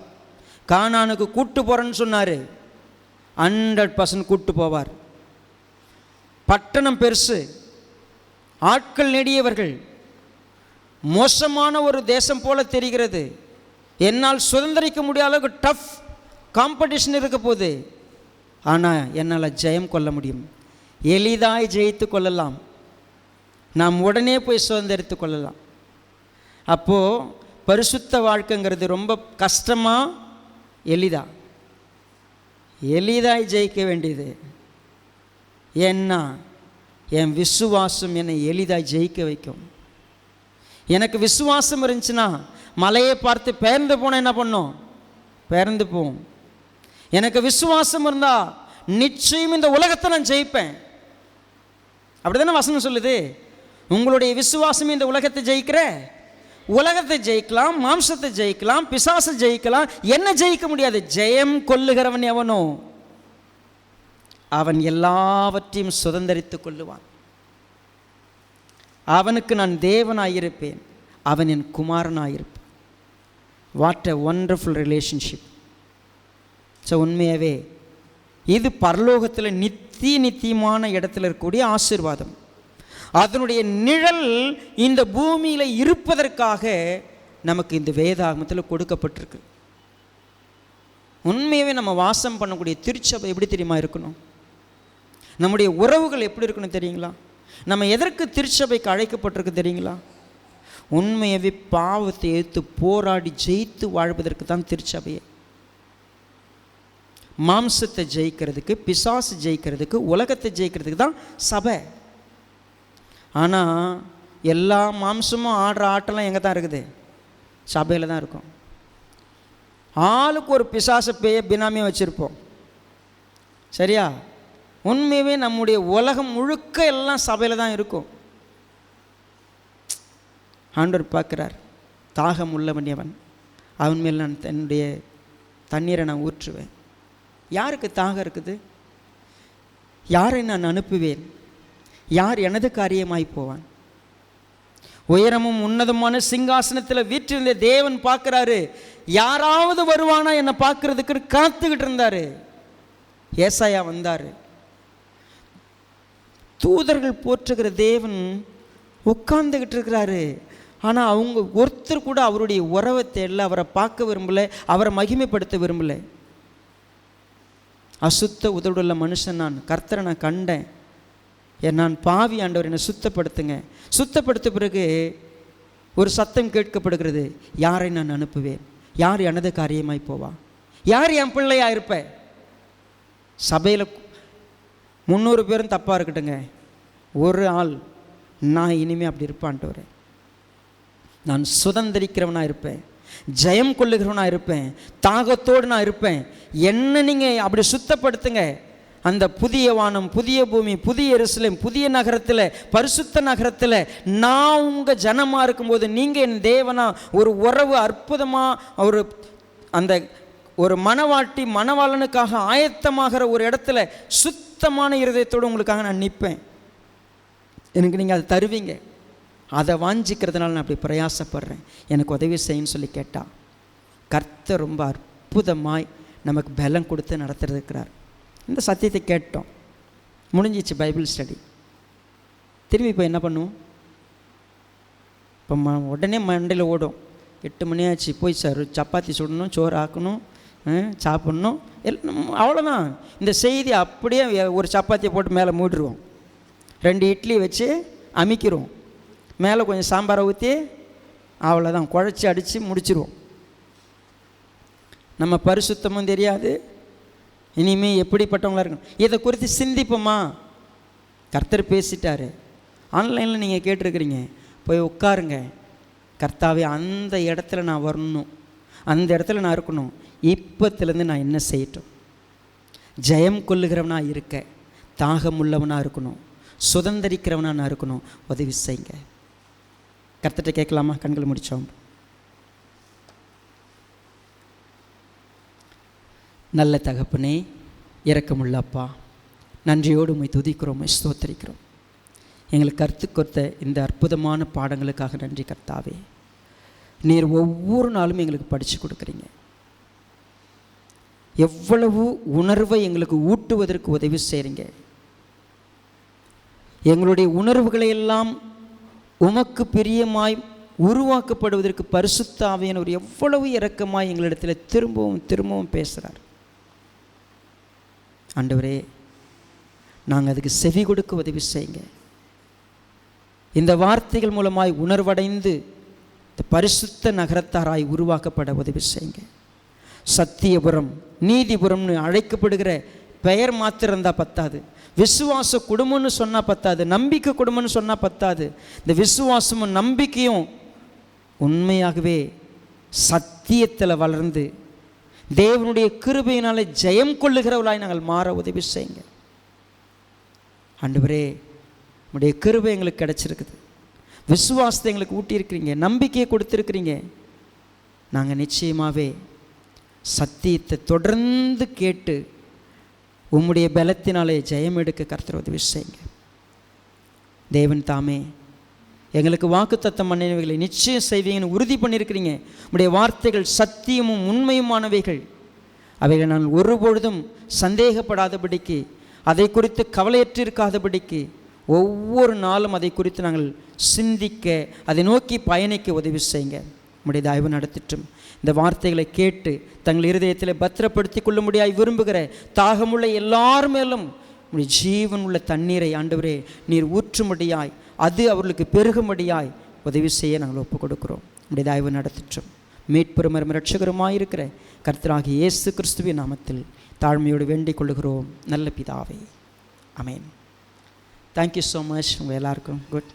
Speaker 1: கானானுக்கு கூட்டு போகிறேன்னு சொன்னார், 100% கூட்டு போவார். பட்டணம் பெருசு, ஆட்கள் நெடியவர்கள், மோசமான ஒரு தேசம் போல தெரிகிறது. என்னால் சுதந்திரிக்க முடியாத அளவுக்கு டஃப் காம்படிஷன் இருக்க போகுது. ஆனால் என்னால் ஜெயம் கொள்ள முடியும், எளிதாய் ஜெயித்து கொள்ளலாம், நாம் உடனே போய் சுதந்திரித்து கொள்ளலாம். அப்போது பரிசுத்த வாழ்க்கைங்கிறது ரொம்ப கஷ்டமா எளிதா? எளிதாய் ஜெயிக்க வேண்டியது. ஏன்னா என் விசுவாசம் என்னை எளிதாய் ஜெயிக்க வைக்கும். எனக்கு விசுவாசம் இருந்துச்சுன்னா மலையை பார்த்து பெயர்ந்து போனால் என்ன பண்ணும்? பெயர்ந்து போகும். எனக்கு விசுவாசம் இருந்தால் நிச்சயம் இந்த உலகத்தை நான் ஜெயிப்பேன். அப்படி தானே வசனம் சொல்லுது. உங்களுடைய விசுவாசம் இந்த உலகத்தை ஜெயிக்கிற, உலகத்தை ஜெயிக்கலாம், மாம்சத்தை ஜெயிக்கலாம், பிசாசை ஜெயிக்கலாம், என்ன ஜெயிக்க முடியாது? ஜெயம் கொள்ளுகிறவன் எவனோ அவன் எல்லாவற்றையும் சுதந்திரித்து கொள்ளுவான். அவனுக்கு நான் தேவனாயிருப்பேன், அவன் என் குமாரனாயிருப்பேன். What a wonderful relationship. So உண்மையாகவே இது பரலோகத்தில் நித்தியமான இடத்துல இருக்கக்கூடிய ஆசீர்வாதம். அதனுடைய நிழல் இந்த பூமியில் இருப்பதற்காக நமக்கு இந்த வேதாகமத்தில் கொடுக்கப்பட்டிருக்கு. உண்மையாகவே நம்ம வாசம் பண்ணக்கூடிய திருச்சபை எப்படி தெரியுமா இருக்கணும்? நம்முடைய உறவுகள் எப்படி இருக்கணும் தெரியுங்களா? நம்ம எதற்கு திருச்சபைக்கு அழைக்கப்பட்டிருக்கு தெரியுங்களா? உண்மையாகவே பாவத்தை எதிர்த்து போராடி ஜெயித்து வாழ்வதற்கு தான் திருச்சபையை. மாம்சத்தை ஜெயிக்கிறதுக்கு, பிசாசு ஜெயிக்கிறதுக்கு, உலகத்தை ஜெயிக்கிறதுக்கு தான் சபை. ஆனால் எல்லா மாம்சமும் ஆடுற ஆட்டெல்லாம் எங்கே தான் இருக்குது? சபையில் தான் இருக்கும். ஆளுக்கு ஒரு பிசாசு பேய பினாமியாக வச்சுருப்போம், சரியா? உண்மையாகவே நம்முடைய உலகம் முழுக்க எல்லாம் சபையில் தான் இருக்கும். ஆண்டவர் பார்க்குறார், தாகம் உள்ளவன் அவன் மேல் நான் தன்னுடைய தண்ணீரை நான் ஊற்றுவேன். யாருக்கு தாகம் இருக்குது? யாரை நான் அனுப்புவேன்? யார் எனது காரியமாய் போவான்? உயரமும் உன்னதமான சிங்காசனத்தில் வீற்றிருந்த தேவன் பார்க்குறாரு, யாராவது வருவானா என்னை பார்க்கறதுக்கு காத்துக்கிட்டு இருந்தார். ஏசாயா வந்தார். தூதர்கள் போற்றுகிற தேவன் உட்கார்ந்துக்கிட்டு இருக்கிறாரு. ஆனால் அவங்க ஒருத்தர் கூட அவருடைய உறவை தேடல, அவரை பார்க்க விரும்பலை, அவரை மகிமைப்படுத்த விரும்பலை. அசுத்த உதடுள்ள மனுஷன் நான், கர்த்தரை நான் கண்டேன், நான் பாவி, ஆண்டவர் என்னை சுத்தப்படுத்துங்க. சுத்தப்படுத்த பிறகு ஒரு சத்தம் கேட்கப்படுகிறது, யாரை நான் அனுப்புவேன்? யார் எனது காரியமாய் போவா? யார் என் பிள்ளையா இருப்ப? சபையில் 300 பேரும் தப்பாக இருக்கட்டுங்க, ஒரு ஆள் நான் இனிமேல் அப்படி இருப்பான்ட்டு, நான் சுதந்திரிக்கிறவனாக இருப்பேன், ஜெயம் கொள்ளுகிறவனாக இருப்பேன், தாகத்தோடு நான் இருப்பேன். என்ன நீங்கள் அப்படி சுத்தப்படுத்துங்க. அந்த புதிய வானம், புதிய பூமி, புதிய எருசலேம், புதிய நகரத்தில், பரிசுத்த நகரத்தில் நான் உங்கள் ஜனமாக இருக்கும்போது நீங்கள் என் தேவனா ஒரு உறவு அற்புதமாக அந்த ஒரு மணவாட்டி மணவாளனுக்காக ஆயத்தமாகிற ஒரு இடத்துல சுத்தமான இருதயத்தோடு உங்களுக்காக நான் நிற்பேன். எனக்கு நீங்கள் அதை தருவீங்க. அதை வாஞ்சிக்கிறதுனால நான் அப்படி பிரயாசப்படுறேன், எனக்கு உதவி செய்யுன்னு சொல்லி கேட்டால் கர்த்தர் ரொம்ப அற்புதமாய் நமக்கு பலம் கொடுத்து நடத்துறதுக்கிறார். இந்த சத்தியத்தை கேட்டோம், முடிஞ்சிச்சு பைபிள் ஸ்டடி. திரும்பி இப்போ என்ன பண்ணுவோம்? இப்போ உடனே மண்டையில் ஓடும், 8 மணி ஆச்சு, போய் சார் சப்பாத்தி சுடணும், சோறு ஆக்கணும், சாப்பிட்ணும், எல்லாம் அவ்வளோதான். இந்த செய்தி அப்படியே ஒரு சப்பாத்தியை போட்டு மேலே மூடிடுவோம், 2 இட்லி வச்சு அமிக்கிறோம், மேலே கொஞ்சம் சாம்பாரை ஊற்றி அவ்வளோதான், குழச்சி அடித்து முடிச்சிருவோம். நம்ம பரிசுத்தமும் தெரியாது, இனிமேல் எப்படிப்பட்டவங்களாக இருக்கணும் இதை குறித்து சிந்திப்போமா? கர்த்தர் பேசிட்டார். ஆன்லைனில் நீங்கள் கேட்டிருக்கிறீங்க, போய் உட்காருங்க. கர்த்தாவே அந்த இடத்துல நான் வரணும், அந்த இடத்துல நான் இருக்கணும், இப்போத்துலேருந்து நான் என்ன செய்யட்டும்? ஜெயம் கொள்ளுகிறவனாக இருக்க, தாகம் உள்ளவனாக இருக்கணும், சுதந்திரிக்கிறவனாக நான் இருக்கணும், உதவி செய்யுங்க. கர்த்தர்கிட்ட கேட்கலாமா? கண்களை முடித்தோம். நல்ல தகப்பனே, இரக்கமுள்ள அப்பா, நன்றியோடு உம்மை துதிக்கிறோம், ஸ்தோத்திரிக்கிறோம். எங்களுக்கு கற்றுக் கொடுத்த இந்த அற்புதமான பாடங்களுக்காக நன்றி கர்த்தாவே. நீர் ஒவ்வொரு நாளும் எங்களுக்கு படித்து கொடுக்குறீங்க. எவ்வளவு உணர்வை எங்களுக்கு ஊட்டுவதற்கு உதவி செய்கிறீங்க. எங்களுடைய உணர்வுகளை எல்லாம் உமக்கு பிரியமாய் உருவாக்கப்படுவதற்கு பரிசுத்த ஆவியானவர் எவ்வளவு இரக்கமாய் எங்களிடத்தில் திரும்பவும் திரும்பவும் பேசுகிறார். ஆண்டவரே, நாங்கள் அதுக்கு செவி கொடுக்க உதவி செய்யுங்க. இந்த வார்த்தைகள் மூலமாய் உணர்வடைந்து இந்த பரிசுத்த நகரத்தாராய் உருவாக்கப்பட உதவி செய்யுங்க. சத்தியபுரம், நீதிபுரம்னு அழைக்கப்படுகிற பெயர் மாத்திரம் இருந்தால் பத்தாது. விசுவாச குடும்பம்னு சொன்னால் பத்தாது. நம்பிக்கை குடும்பம்னு சொன்னால் பத்தாது. இந்த விசுவாசமும் நம்பிக்கையும் உண்மையாகவே சத்தியத்தில் வளர்ந்து தேவனுடைய கிருபையினாலே ஜெயம் கொள்ளுகிறவர்களாய் நாங்கள் மாற உதவி செய்யுங்க. ஆண்டவரே, உடைய கிருபை எங்களுக்கு கிடச்சிருக்குது. விசுவாசத்தை எங்களுக்கு ஊட்டியிருக்கிறீங்க, நம்பிக்கையை கொடுத்துருக்கிறீங்க. நாங்கள் நிச்சயமாகவே சத்தியத்தை தொடர்ந்து கேட்டு உம்முடைய பலத்தினாலே ஜெயம் எடுக்க கர்த்தர் உதவி செய்யுங்க. தேவன் தாமே எங்களுக்கு வாக்குத்தத்தம் பண்ணினவைகளை நிச்சயம் செய்வீங்கன்னு உறுதி பண்ணியிருக்கிறீங்க. உம்முடைய வார்த்தைகள் சத்தியமும் உண்மையுமானவைகள். அவைகளை நான் ஒருபொழுதும் சந்தேகப்படாதபடிக்கு, அதை குறித்து கவலையற்றிருக்காதபடிக்கு ஒவ்வொரு நாளும் அதை குறித்து நாங்கள் சிந்திக்க, அதை நோக்கி பயணிக்க உதவி செய்யுங்க. உம்முடைய தயவு நடத்திட்டும் இந்த வார்த்தைகளை கேட்டு தங்கள் இருதயத்தில் பத்திரப்படுத்தி கொள்ள முடியாய் விரும்புகிற தாகமுள்ள எல்லார் மேலும் உம்முடைய ஜீவன் உள்ள தண்ணீரை ஆண்டவரே நீர் ஊற்றும்படியாய், அது அவர்களுக்கு பெருகும்படியாய் உதவி செய்ய நாங்கள் ஒப்புக் கொடுக்கிறோம். உம்முடைய தயவு நடத்திட்டும். மீட்பெரும் இரட்சகருமாயிருக்கிற கர்த்தராகிய இயேசு கிறிஸ்துவின் நாமத்தில் தாழ்மையோடு வேண்டிக் கொள்ளுகிறோம் நல்ல பிதாவே. ஆமென். Thank you so much. உங்கள் எல்லாருக்கும் குட்.